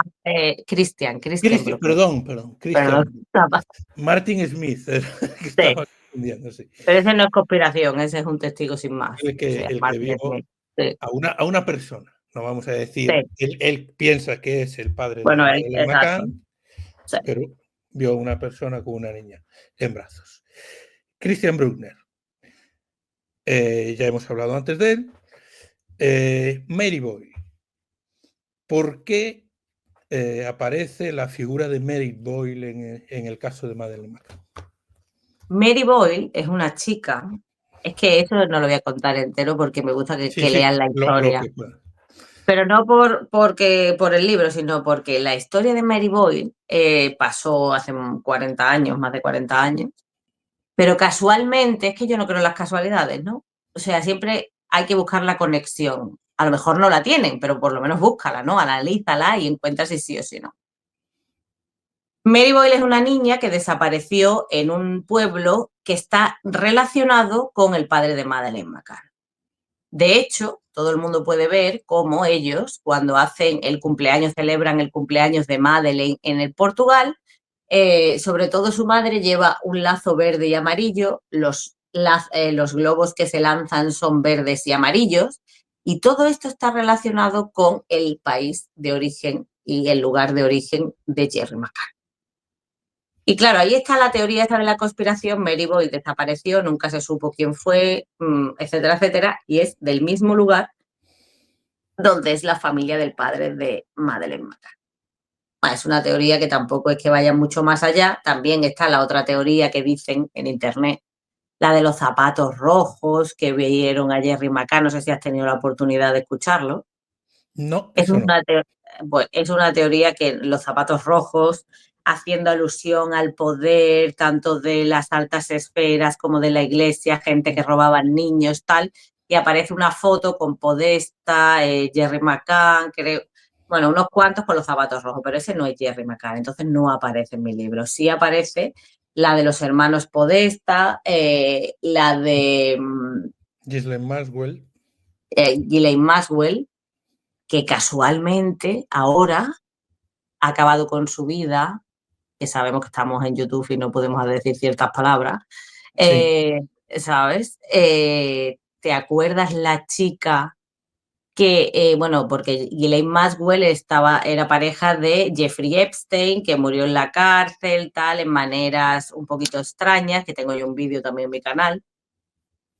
[SPEAKER 1] Christian Bruckner.
[SPEAKER 2] Perdón, Christian
[SPEAKER 1] Perdón.
[SPEAKER 2] Bruckner. Martin Smith, que
[SPEAKER 1] Sí,
[SPEAKER 2] estaba confundiendo, sí.
[SPEAKER 1] pero ese no es conspiración, ese es un testigo sin más.
[SPEAKER 2] El
[SPEAKER 1] O
[SPEAKER 2] que,
[SPEAKER 1] sea,
[SPEAKER 2] el que
[SPEAKER 1] Martin
[SPEAKER 2] vio
[SPEAKER 1] Smith. Sí,
[SPEAKER 2] a una persona, no vamos a decir,
[SPEAKER 1] sí.
[SPEAKER 2] él piensa que es el padre de
[SPEAKER 1] Bueno,
[SPEAKER 2] Madeleine
[SPEAKER 1] exacto.
[SPEAKER 2] McCann,
[SPEAKER 1] Sí.
[SPEAKER 2] pero vio a una persona con una niña en brazos. Christian Bruckner, ya hemos hablado antes de él. Mary Boyle. ¿Por qué aparece la figura de Mary Boyle en el caso de Madeleine McCann?
[SPEAKER 1] Mary Boyle es una chica. Es que eso no lo voy a contar entero porque me gusta
[SPEAKER 2] Sí,
[SPEAKER 1] que
[SPEAKER 2] sí,
[SPEAKER 1] lean la
[SPEAKER 2] lo
[SPEAKER 1] historia.
[SPEAKER 2] que pueda.
[SPEAKER 1] Pero no porque por el libro, sino porque la historia de Mary Boyle pasó hace 40 años, más de 40 años. Pero casualmente, es que yo no creo en las casualidades, ¿no? O sea, siempre hay que buscar la conexión. A lo mejor no la tienen, pero por lo menos búscala, ¿no? Analízala y encuentra si sí o si no. Mary Boyle es una niña que desapareció en un pueblo que está relacionado con el padre de Madeleine McCann. De hecho, todo el mundo puede ver cómo ellos, cuando hacen el cumpleaños, celebran el cumpleaños de Madeleine en el Portugal, sobre todo su madre lleva un lazo verde y amarillo, los globos que se lanzan son verdes y amarillos, y todo esto está relacionado con el país de origen y el lugar de origen de Jerry McCann. Y claro, ahí está la teoría esta de la conspiración. Mary Boyle desapareció, nunca se supo quién fue, etcétera, etcétera, y es del mismo lugar donde es la familia del padre de Madeleine McCann. Es una teoría que tampoco es que vaya mucho más allá. También está la otra teoría que dicen en internet, la de los zapatos rojos que vieron a Jerry McCann. No sé si has tenido la oportunidad de escucharlo.
[SPEAKER 2] No,
[SPEAKER 1] Es
[SPEAKER 2] eso no.
[SPEAKER 1] es una teoría que los zapatos rojos, haciendo alusión al poder tanto de las altas esferas como de la iglesia, gente que robaban niños, tal, y aparece una foto con Podesta, Jerry McCann, creo, bueno, unos cuantos con los zapatos rojos, pero ese no es Jerry McCann, entonces no aparece en mi libro. Sí aparece la de los hermanos Podesta, la de
[SPEAKER 2] Ghislaine Maxwell.
[SPEAKER 1] Ghislaine Maxwell, que casualmente ahora ha acabado con su vida, que sabemos que estamos en YouTube y no podemos decir ciertas palabras,
[SPEAKER 2] Sí.
[SPEAKER 1] ¿Sabes? ¿Te acuerdas la chica que, bueno, porque Ghislaine Maxwell era pareja de Jeffrey Epstein, que murió en la cárcel, tal, en maneras un poquito extrañas, que tengo yo un vídeo también en mi canal,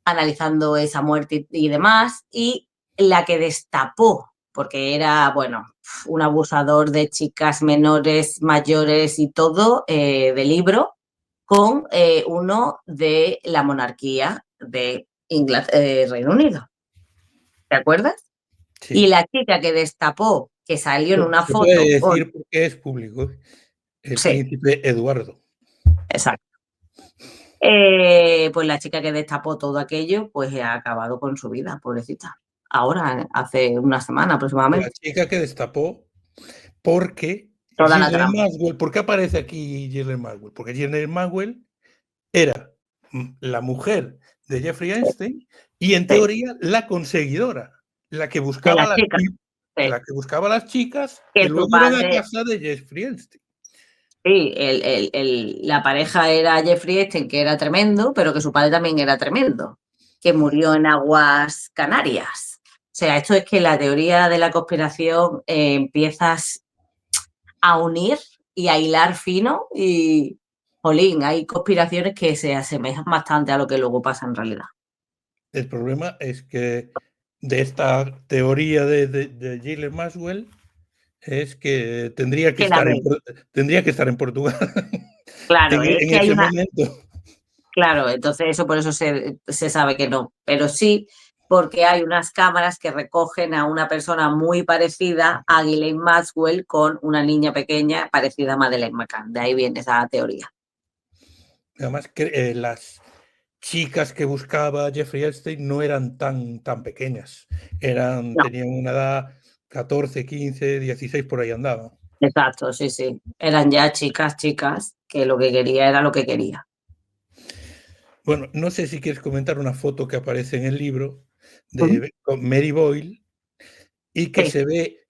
[SPEAKER 1] analizando esa muerte y demás, y la que destapó, porque era, bueno, un abusador de chicas menores, mayores y todo, de libro, con uno de la monarquía de Reino Unido. ¿Te acuerdas? Y
[SPEAKER 2] Sí.
[SPEAKER 1] la chica que destapó, que salió en una
[SPEAKER 2] Se puede
[SPEAKER 1] foto con...
[SPEAKER 2] decir porque es público. El
[SPEAKER 1] Sí,
[SPEAKER 2] príncipe Eduardo.
[SPEAKER 1] exacto. Pues la chica que destapó todo aquello, pues ha acabado con su vida, pobrecita. Ahora, hace una semana
[SPEAKER 2] La
[SPEAKER 1] aproximadamente.
[SPEAKER 2] chica que destapó porque
[SPEAKER 1] Toda la
[SPEAKER 2] Ghislaine
[SPEAKER 1] trama.
[SPEAKER 2] Maxwell, ¿por qué aparece aquí Ghislaine Maxwell? Porque Ghislaine Maxwell era la mujer de Jeffrey
[SPEAKER 1] Sí,
[SPEAKER 2] Einstein y en
[SPEAKER 1] sí.
[SPEAKER 2] teoría la conseguidora, la que
[SPEAKER 1] De
[SPEAKER 2] buscaba
[SPEAKER 1] la chica. Sí.
[SPEAKER 2] las chicas que
[SPEAKER 1] Que su
[SPEAKER 2] luego iban a
[SPEAKER 1] padre,
[SPEAKER 2] casa de Jeffrey Einstein.
[SPEAKER 1] sí, la pareja era Jeffrey Epstein, que era tremendo, pero que su padre también era tremendo, que murió en aguas Canarias. O sea, esto es que la teoría de la conspiración empiezas a unir y a hilar fino y, jolín, hay conspiraciones que se asemejan bastante a lo que luego pasa en realidad.
[SPEAKER 2] El problema es que de esta teoría de Ghislaine Maxwell es que
[SPEAKER 1] Que la ve.
[SPEAKER 2] tendría que estar en Portugal
[SPEAKER 1] Claro, es
[SPEAKER 2] en
[SPEAKER 1] que hay
[SPEAKER 2] ese
[SPEAKER 1] una,
[SPEAKER 2] momento.
[SPEAKER 1] claro, entonces eso por eso se sabe que no, pero sí porque hay unas cámaras que recogen a una persona muy parecida a Ghislaine Maxwell con una niña pequeña parecida a Madeleine McCann. De ahí viene esa teoría.
[SPEAKER 2] Además, que las chicas que buscaba Jeffrey Epstein no eran tan pequeñas.
[SPEAKER 1] No,
[SPEAKER 2] Tenían una edad 14, 15, 16, por ahí andaban.
[SPEAKER 1] exacto, sí, sí. Eran ya chicas que lo que quería era lo que quería.
[SPEAKER 2] Bueno, no sé si quieres comentar una foto que aparece en el libro
[SPEAKER 1] Ujú.
[SPEAKER 2] con Mary Boyle y
[SPEAKER 1] Sí,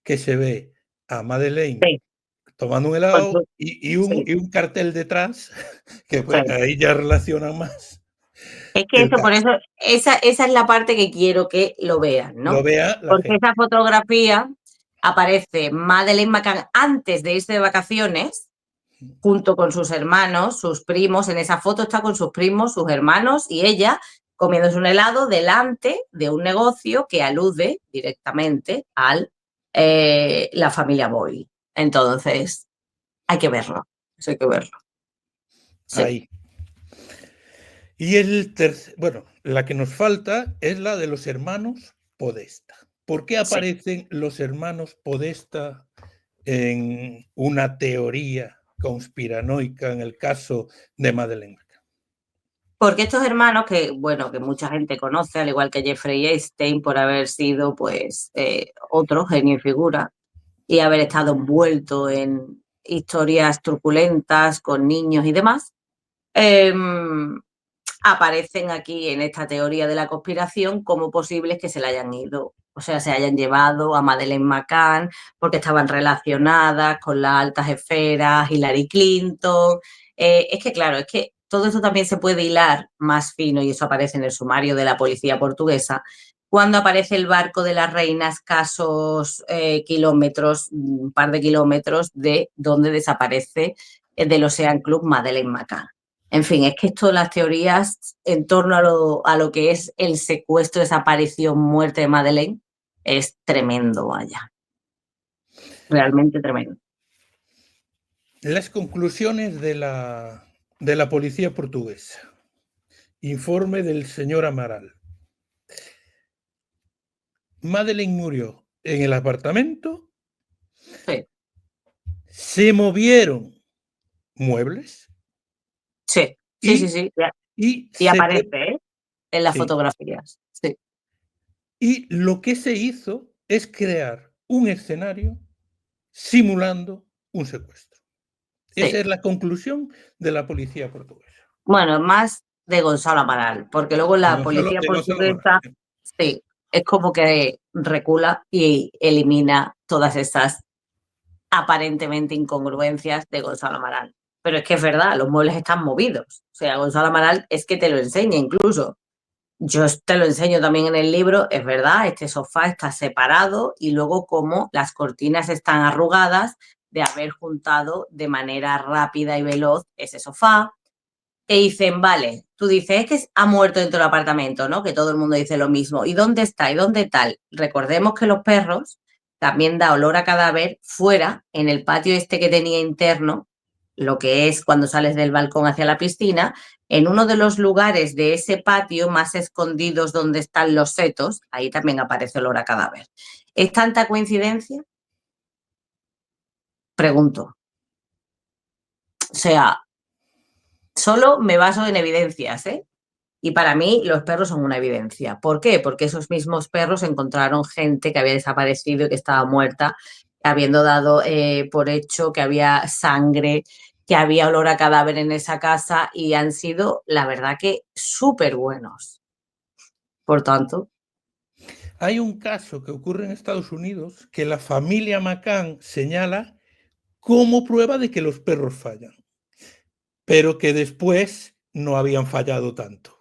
[SPEAKER 2] que se ve a Madeleine
[SPEAKER 1] sí,
[SPEAKER 2] tomando un
[SPEAKER 1] con
[SPEAKER 2] helado
[SPEAKER 1] su sí,
[SPEAKER 2] y un cartel detrás que
[SPEAKER 1] sí.
[SPEAKER 2] pues, ahí ya relaciona más
[SPEAKER 1] Es que
[SPEAKER 2] el
[SPEAKER 1] eso, por
[SPEAKER 2] caso.
[SPEAKER 1] eso, esa es la parte que quiero que lo vean,
[SPEAKER 2] Lo
[SPEAKER 1] ¿no?
[SPEAKER 2] vea la
[SPEAKER 1] Porque
[SPEAKER 2] gente.
[SPEAKER 1] esa fotografía aparece Madeleine McCann antes de irse de vacaciones, junto con sus hermanos, sus primos. En esa foto está con sus primos, sus hermanos y ella comiéndose un helado delante de un negocio que alude directamente a la familia Boyle. Entonces, hay que verlo. Eso hay que verlo. Sí,
[SPEAKER 2] Ahí. Y bueno, la que nos falta es la de los hermanos Podesta. ¿Por qué
[SPEAKER 1] sí.
[SPEAKER 2] aparecen los hermanos Podesta en una teoría conspiranoica en el caso de Madeleine McCann?
[SPEAKER 1] Porque estos hermanos que, bueno, que mucha gente conoce, al igual que Jeffrey Epstein, por haber sido, pues, otro genio y figura, y haber estado envuelto en historias truculentas con niños y demás, eh, aparecen aquí en esta teoría de la conspiración como posibles que se le hayan ido, o sea, se hayan llevado a Madeleine McCann porque estaban relacionadas con las altas esferas, Hillary Clinton. Es que, claro, es que todo eso también se puede hilar más fino y eso aparece en el sumario de la policía portuguesa cuando aparece el barco de la reina a escasos kilómetros, un par de kilómetros de donde desaparece del Ocean Club Madeleine McCann. En fin, es que esto, las teorías en torno a lo que es el secuestro, desaparición, muerte de Madeleine, es tremendo, vaya. Realmente tremendo.
[SPEAKER 2] Las conclusiones de la policía portuguesa. Informe del señor Amaral. Madeleine murió en el apartamento,
[SPEAKER 1] Sí,
[SPEAKER 2] se movieron muebles
[SPEAKER 1] sí, sí, sí,
[SPEAKER 2] y,
[SPEAKER 1] sí.
[SPEAKER 2] y,
[SPEAKER 1] Y
[SPEAKER 2] se,
[SPEAKER 1] aparece, ¿eh? En las
[SPEAKER 2] sí,
[SPEAKER 1] fotografías. Sí,
[SPEAKER 2] y lo que se hizo es crear un escenario simulando un secuestro. Esa
[SPEAKER 1] sí.
[SPEAKER 2] es la conclusión de la policía portuguesa.
[SPEAKER 1] Bueno, más de Gonzalo Amaral, porque luego la policía
[SPEAKER 2] De Gonzalo Amaral.
[SPEAKER 1] portuguesa, sí, es como que recula y elimina todas esas aparentemente incongruencias de Gonzalo Amaral. Pero es que es verdad, los muebles están movidos. O sea, Gonzalo Amaral es que te lo enseña incluso. Yo te lo enseño también en el libro, es verdad, este sofá está separado y luego como las cortinas están arrugadas de haber juntado de manera rápida y veloz ese sofá. E dicen, vale, tú dices, es que ha muerto dentro del apartamento, ¿no? Que todo el mundo dice lo mismo. ¿Y dónde está? ¿Y dónde tal? Recordemos que los perros también da olor a cadáver fuera, en el patio este que tenía interno, lo que es cuando sales del balcón hacia la piscina, en uno de los lugares de ese patio más escondidos donde están los setos, ahí también aparece olor a cadáver. ¿Es tanta coincidencia? Pregunto. O sea, solo me baso en evidencias, ¿eh? Y para mí los perros son una evidencia. ¿Por qué? Porque esos mismos perros encontraron gente que había desaparecido y que estaba muerta, habiendo dado por hecho que había sangre, que había olor a cadáver en esa casa y han sido, la verdad, que súper buenos. Por tanto,
[SPEAKER 2] Hay un caso que ocurre en Estados Unidos que la familia McCann señala como prueba de que los perros fallan, pero que después no habían fallado tanto.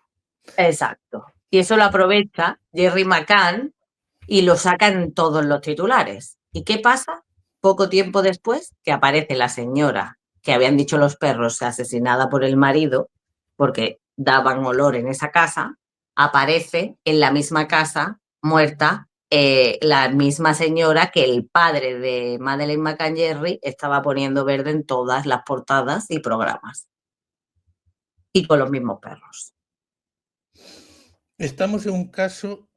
[SPEAKER 1] exacto. Y eso lo aprovecha Jerry McCann y lo sacan en todos los titulares. ¿Y qué pasa? Poco tiempo después que aparece la señora que habían dicho los perros asesinada por el marido porque daban olor en esa casa, aparece en la misma casa muerta la misma señora que el padre de Madeleine McCann Jerry estaba poniendo verde en todas las portadas y programas. Y con los mismos perros.
[SPEAKER 2] Estamos en un caso,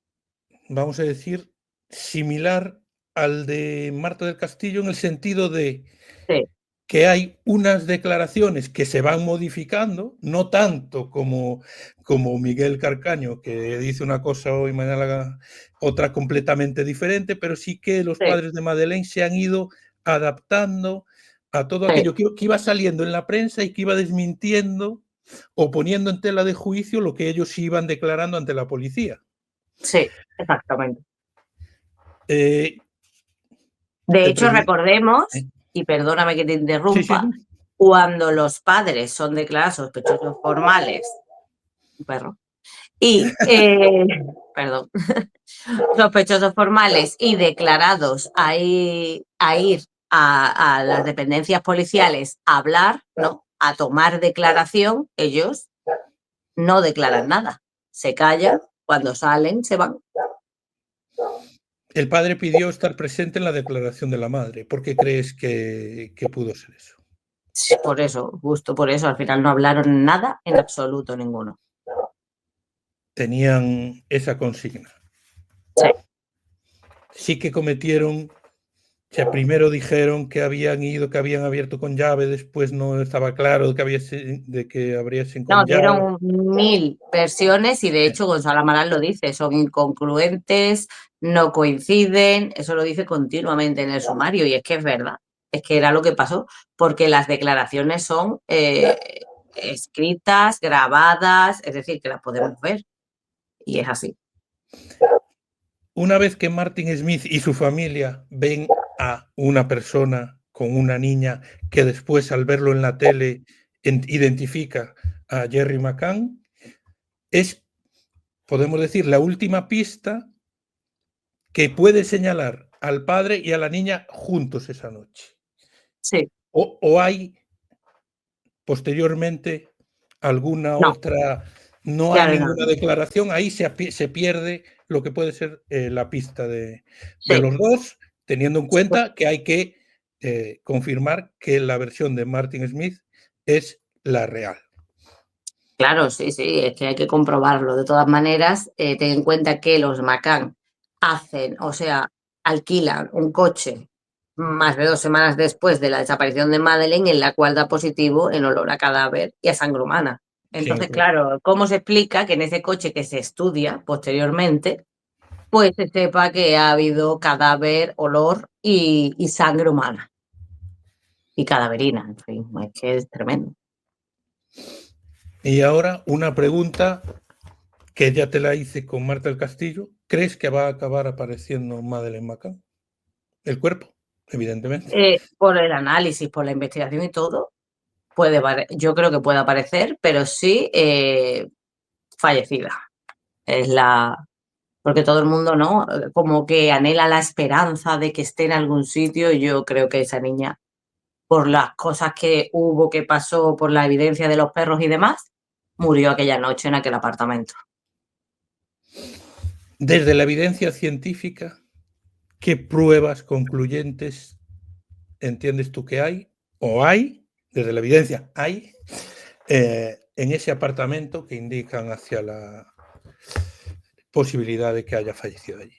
[SPEAKER 2] vamos a decir, similar al de Marta del Castillo en el sentido de
[SPEAKER 1] Sí,
[SPEAKER 2] que hay unas declaraciones que se van modificando, no tanto como Miguel Carcaño, que dice una cosa hoy, mañana otra completamente diferente, pero sí que los
[SPEAKER 1] sí,
[SPEAKER 2] padres de Madeleine se han ido adaptando a todo
[SPEAKER 1] sí,
[SPEAKER 2] aquello que iba saliendo en la prensa y que iba desmintiendo o poniendo en tela de juicio lo que ellos iban declarando ante la policía.
[SPEAKER 1] sí, exactamente.
[SPEAKER 2] Eh,
[SPEAKER 1] De
[SPEAKER 2] El
[SPEAKER 1] hecho,
[SPEAKER 2] presidente.
[SPEAKER 1] recordemos, y perdóname que te
[SPEAKER 2] Sí, sí,
[SPEAKER 1] interrumpa,
[SPEAKER 2] sí.
[SPEAKER 1] cuando los padres son declarados sospechosos formales, un perro, y, perdón, sospechosos formales y declarados a ir a las dependencias policiales a hablar, ¿no? A tomar declaración, ellos no declaran nada, se callan, cuando salen se van.
[SPEAKER 2] El padre pidió estar presente en la declaración de la madre. ¿Por qué crees que pudo ser eso?
[SPEAKER 1] Sí, por eso, justo por eso, al final no hablaron nada en absoluto ninguno.
[SPEAKER 2] Tenían esa consigna.
[SPEAKER 1] Sí.
[SPEAKER 2] Sí que cometieron, o sea, primero dijeron que habían ido, que habían abierto con llave, después no estaba claro de que abriesen
[SPEAKER 1] No,
[SPEAKER 2] con llave.
[SPEAKER 1] dieron 1000 versiones y de hecho Gonzalo Amaral lo dice, son incongruentes, no coinciden, eso lo dice continuamente en el sumario y es que es verdad, es que era lo que pasó, porque las declaraciones son escritas, grabadas, es decir, que las podemos ver y es así.
[SPEAKER 2] Una vez que Martin Smith y su familia ven a una persona con una niña que después al verlo en la tele identifica a Jerry McCann, es, podemos decir, la última pista que puede señalar al padre y a la niña juntos esa noche.
[SPEAKER 1] Sí,
[SPEAKER 2] O hay posteriormente alguna
[SPEAKER 1] no,
[SPEAKER 2] otra, no hay
[SPEAKER 1] ya no,
[SPEAKER 2] ninguna declaración, ahí se pierde lo que puede ser la pista de
[SPEAKER 1] sí.
[SPEAKER 2] los dos, teniendo en cuenta que hay que confirmar que la versión de Martin Smith es la real.
[SPEAKER 1] Claro, sí, sí, es que hay que comprobarlo. De todas maneras, ten en cuenta que los Macan hacen, o sea, alquilan un coche más de 2 semanas después de la desaparición de Madeleine, en la cual da positivo en olor a cadáver y a sangre humana.
[SPEAKER 2] Sí,
[SPEAKER 1] Entonces, claro, ¿cómo se explica que en ese coche que se estudia posteriormente, pues se sepa que ha habido cadáver, olor y sangre humana y cadaverina? En fin, es que es tremendo.
[SPEAKER 2] y ahora una pregunta que ya te la hice con Marta del Castillo. ¿Crees que va a acabar apareciendo Madeleine McCann? El cuerpo, evidentemente.
[SPEAKER 1] Por el análisis, por la investigación y todo, yo creo que puede aparecer, pero sí fallecida. Es la. Porque todo el mundo, ¿no? Como que anhela la esperanza de que esté en algún sitio. Yo creo que esa niña, por las cosas que hubo, que pasó, por la evidencia de los perros y demás, murió aquella noche en aquel apartamento.
[SPEAKER 2] Desde la evidencia científica, ¿qué pruebas concluyentes entiendes tú que hay? ¿O hay, desde la evidencia, hay en ese apartamento que indican hacia la posibilidad de que haya fallecido allí?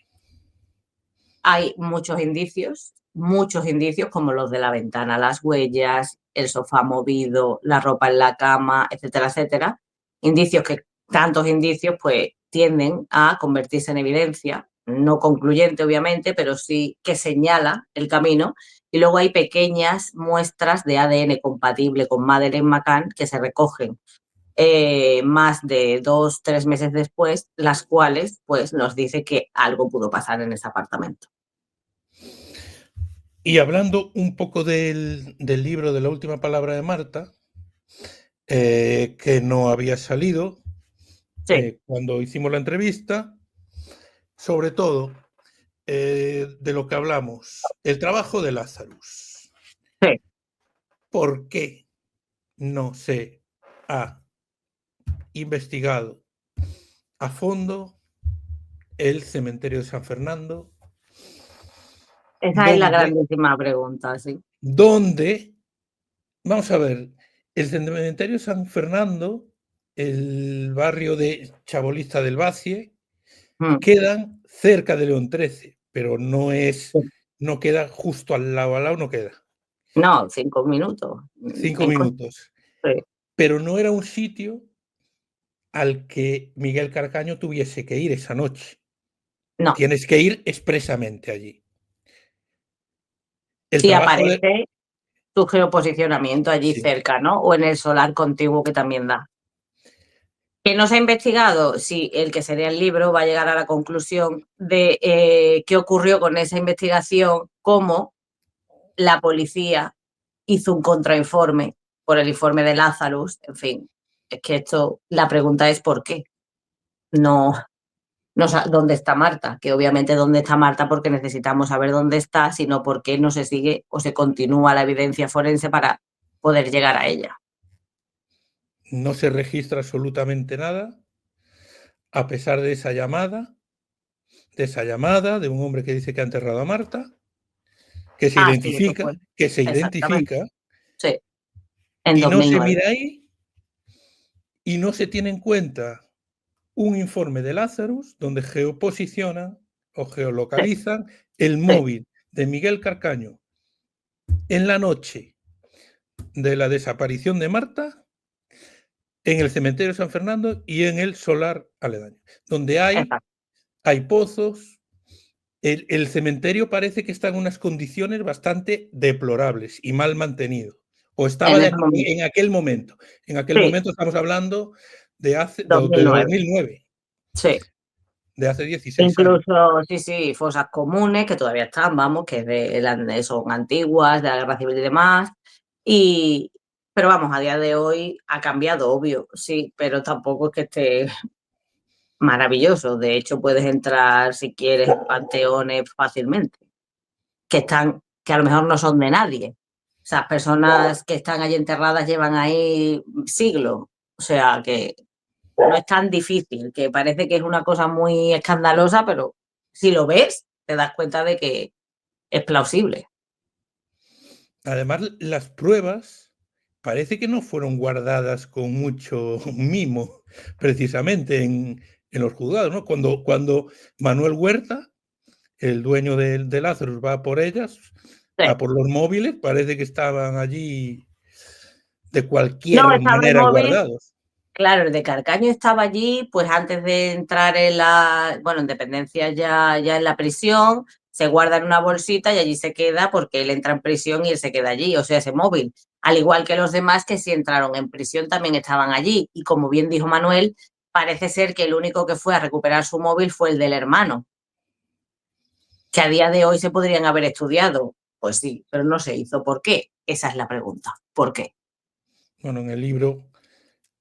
[SPEAKER 1] Hay muchos indicios como los de la ventana, las huellas, el sofá movido, la ropa en la cama, etcétera, etcétera. Indicios que, tantos indicios, pues tienden a convertirse en evidencia, no concluyente obviamente, pero sí que señala el camino. Y luego hay pequeñas muestras de ADN compatible con Madeleine McCann que se recogen más de 2, 3 meses después, las cuales pues nos dice que algo pudo pasar en ese apartamento.
[SPEAKER 2] Y hablando un poco del libro de la última palabra de Marta, que no había salido
[SPEAKER 1] Sí.
[SPEAKER 2] cuando hicimos la entrevista, sobre todo de lo que hablamos, el trabajo de Lazarus.
[SPEAKER 1] Sí.
[SPEAKER 2] ¿Por qué no se ha investigado a fondo el cementerio de San Fernando?
[SPEAKER 1] Esa es la
[SPEAKER 2] Donde,
[SPEAKER 1] grandísima pregunta, sí.
[SPEAKER 2] donde, vamos a ver, el cementerio de San Fernando, el barrio de Chabolista del Bacie,
[SPEAKER 1] Mm.
[SPEAKER 2] quedan cerca de León 13, pero
[SPEAKER 1] Sí.
[SPEAKER 2] no queda justo al lado no queda.
[SPEAKER 1] No, 5 minutos.
[SPEAKER 2] 5
[SPEAKER 1] En coche.
[SPEAKER 2] minutos.
[SPEAKER 1] Sí.
[SPEAKER 2] Pero no era un sitio al que Miguel Carcaño tuviese que ir esa noche.
[SPEAKER 1] No.
[SPEAKER 2] Tienes que ir expresamente allí. El
[SPEAKER 1] Y
[SPEAKER 2] trabajo de...
[SPEAKER 1] aparece tu geoposicionamiento allí
[SPEAKER 2] Sí.
[SPEAKER 1] cerca, ¿no? O en el solar contiguo que también da. Que no se ha investigado si el que sería el libro va a llegar a la conclusión de qué ocurrió con esa investigación, cómo la policía hizo un contrainforme por el informe de Lazarus, en fin, es que esto, la pregunta es ¿por qué? No, ¿dónde está Marta? Que obviamente dónde está Marta porque necesitamos saber dónde está, sino por qué no se sigue o se continúa la evidencia forense para poder llegar a ella.
[SPEAKER 2] No se registra absolutamente nada, a pesar de esa llamada de un hombre que dice que ha enterrado a Marta, que se
[SPEAKER 1] Sí, eso fue. Exactamente.
[SPEAKER 2] identifica,
[SPEAKER 1] Sí, en
[SPEAKER 2] y no se
[SPEAKER 1] 2009.
[SPEAKER 2] mira ahí, y no se tiene en cuenta un informe de Lazarus donde geoposicionan o
[SPEAKER 1] Sí,
[SPEAKER 2] geolocalizan el
[SPEAKER 1] sí,
[SPEAKER 2] móvil de Miguel Carcaño en la noche de la desaparición de Marta en el cementerio de San Fernando y en el solar aledaño, donde hay
[SPEAKER 1] exacto.
[SPEAKER 2] pozos. El cementerio parece que está en unas condiciones bastante deplorables y mal mantenido. O estaba
[SPEAKER 1] En ese momento.
[SPEAKER 2] en aquel momento. En aquel
[SPEAKER 1] Sí,
[SPEAKER 2] momento estamos hablando de
[SPEAKER 1] 2009.
[SPEAKER 2] 2009,
[SPEAKER 1] Sí.
[SPEAKER 2] de hace 16 años.
[SPEAKER 1] Incluso, sí, fosas comunes que todavía están, vamos, que son antiguas, de la guerra civil y demás. Pero vamos, a día de hoy ha cambiado, obvio, sí, pero tampoco es que esté maravilloso. De hecho, puedes entrar, si quieres, en panteones fácilmente, que a lo mejor no son de nadie. Esas personas que están allí enterradas llevan ahí siglos. O sea, que no es tan difícil, que parece que es una cosa muy escandalosa, pero si lo ves, te das cuenta de que es plausible.
[SPEAKER 2] Además, las pruebas parece que no fueron guardadas con mucho mimo, precisamente en los juzgados, ¿no? Cuando Manuel Huerta, el dueño de Lazarus, va por ellas,
[SPEAKER 1] Sí.
[SPEAKER 2] a por los móviles, parece que estaban allí de
[SPEAKER 1] No,
[SPEAKER 2] cualquier
[SPEAKER 1] estaba el
[SPEAKER 2] manera
[SPEAKER 1] móvil.
[SPEAKER 2] guardados.
[SPEAKER 1] Claro, el de Carcaño estaba allí, pues antes de entrar en dependencia ya en la prisión, se guarda en una bolsita y allí se queda porque él entra en prisión y él se queda allí, o sea, ese móvil. Al igual que los demás que sí entraron en prisión también estaban allí. Y como bien dijo Manuel, parece ser que el único que fue a recuperar su móvil fue el del hermano, que a día de hoy se podrían haber estudiado. Pues sí, pero no se hizo. ¿Por qué? Esa es la pregunta. ¿Por qué?
[SPEAKER 2] Bueno, en el libro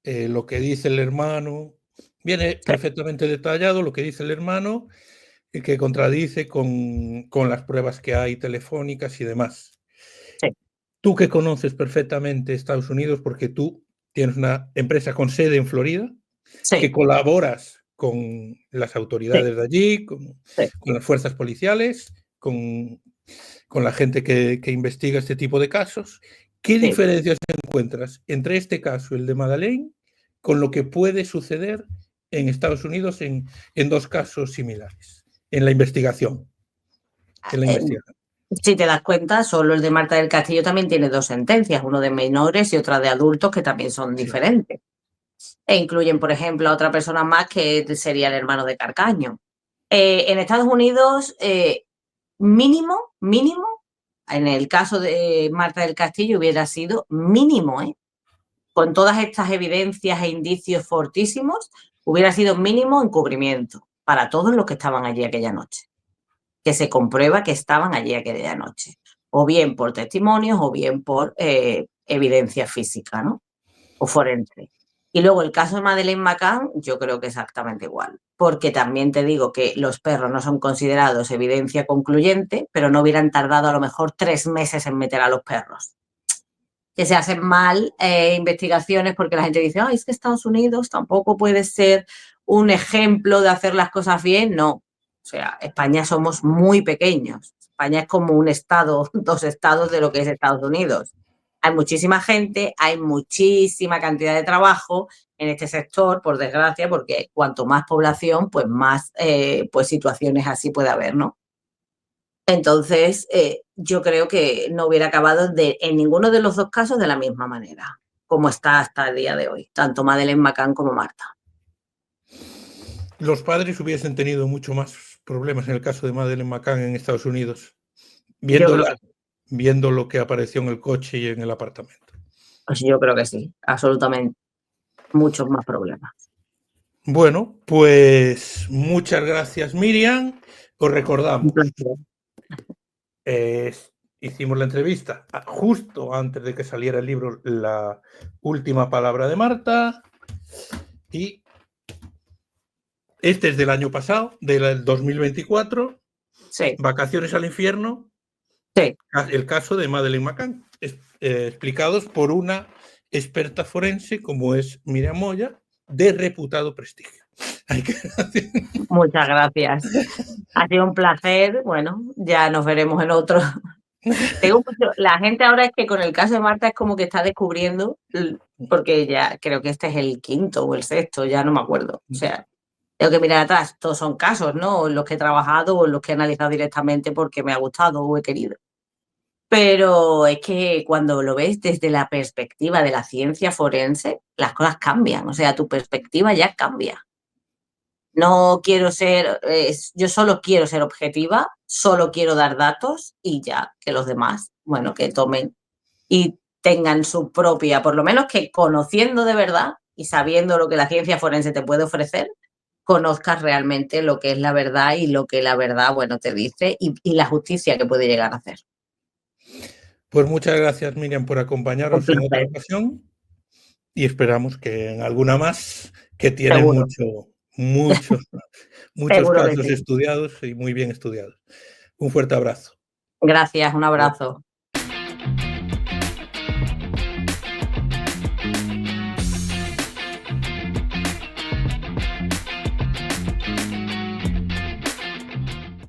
[SPEAKER 2] lo que dice el hermano, viene
[SPEAKER 1] Sí,
[SPEAKER 2] perfectamente detallado lo que dice el hermano y que contradice con las pruebas que hay telefónicas y demás.
[SPEAKER 1] sí,
[SPEAKER 2] Tú que conoces perfectamente Estados Unidos porque tú tienes una empresa con sede en Florida, que
[SPEAKER 1] sí,
[SPEAKER 2] colaboras con las
[SPEAKER 1] sí,
[SPEAKER 2] autoridades de allí,
[SPEAKER 1] sí,
[SPEAKER 2] con las fuerzas policiales, con la gente que investiga este tipo de casos. ¿Qué
[SPEAKER 1] sí.
[SPEAKER 2] diferencias encuentras entre este caso, el de Madeleine, con lo que puede suceder en Estados Unidos en dos casos similares, en la investigación? En la
[SPEAKER 1] Eh,
[SPEAKER 2] investigación.
[SPEAKER 1] Si te das cuenta, solo el de Marta del Castillo también tiene dos sentencias, uno de menores y otra de adultos, que también son
[SPEAKER 2] Sí.
[SPEAKER 1] diferentes. E incluyen, por ejemplo, a otra persona más que sería el hermano de Carcaño. En Estados Unidos, mínimo, en el caso de Marta del Castillo hubiera sido mínimo, con todas estas evidencias e indicios fortísimos, hubiera sido mínimo encubrimiento para todos los que estaban allí aquella noche, que se comprueba que estaban allí aquella noche, o bien por testimonios o bien por evidencia física, ¿no? O forense. Y luego el caso de Madeleine McCann, yo creo que exactamente igual, porque también te digo que los perros no son considerados evidencia concluyente, pero no hubieran tardado a lo mejor 3 meses en meter a los perros. Que se hacen mal investigaciones porque la gente dice, es que Estados Unidos tampoco puede ser un ejemplo de hacer las cosas bien. No, o sea, España somos muy pequeños. España es como un estado, 2 estados de lo que es Estados Unidos. Hay muchísima gente, hay muchísima cantidad de trabajo en este sector, por desgracia, porque cuanto más población, pues más pues situaciones así puede haber, ¿no? Entonces, yo creo que no hubiera acabado en ninguno de los dos casos de la misma manera, como está hasta el día de hoy, tanto Madeleine McCann como Marta.
[SPEAKER 2] Los padres hubiesen tenido mucho más problemas en el caso de Madeleine McCann en Estados Unidos,
[SPEAKER 1] Yo
[SPEAKER 2] viendo,
[SPEAKER 1] creo que sí,
[SPEAKER 2] viendo lo que apareció en el coche y en el apartamento.
[SPEAKER 1] pues yo creo que sí, absolutamente, muchos más problemas.
[SPEAKER 2] Bueno, pues muchas gracias, Miriam. Os
[SPEAKER 1] Un
[SPEAKER 2] recordamos,
[SPEAKER 1] placer.
[SPEAKER 2] eh, hicimos la entrevista justo antes de que saliera el libro La última palabra de Marta, y este es del año pasado, del 2024,
[SPEAKER 1] Sí,
[SPEAKER 2] Vacaciones al infierno,
[SPEAKER 1] sí.
[SPEAKER 2] el caso de Madeleine McCann, explicados por una experta forense como es Miriam Moya, de reputado prestigio.
[SPEAKER 1] Muchas gracias. Ha sido un placer. Bueno, ya nos veremos en otro. La gente ahora es que con el caso de Marta es como que está descubriendo, porque ya creo que este es el quinto o el sexto, ya no me acuerdo. O sea, tengo que mirar atrás. Todos son casos, ¿no? En los que he trabajado o en los que he analizado directamente porque me ha gustado o he querido. Pero es que cuando lo ves desde la perspectiva de la ciencia forense, las cosas cambian. O sea, tu perspectiva ya cambia. No quiero ser, yo solo quiero ser objetiva, solo quiero dar datos y ya, que los demás, bueno, que tomen y tengan su propia, por lo menos que conociendo de verdad y sabiendo lo que la ciencia forense te puede ofrecer, conozcas realmente lo que es la verdad y lo que la verdad, bueno, te dice y la justicia que puede llegar a hacer.
[SPEAKER 2] Pues muchas gracias, Miriam, por
[SPEAKER 1] Un
[SPEAKER 2] acompañarnos en otra
[SPEAKER 1] placer,
[SPEAKER 2] ocasión y esperamos que en alguna más, que tiene
[SPEAKER 1] seguro,
[SPEAKER 2] muchos
[SPEAKER 1] seguro que
[SPEAKER 2] casos
[SPEAKER 1] sí.
[SPEAKER 2] estudiados y muy bien estudiados. Un fuerte abrazo.
[SPEAKER 1] Gracias, un abrazo.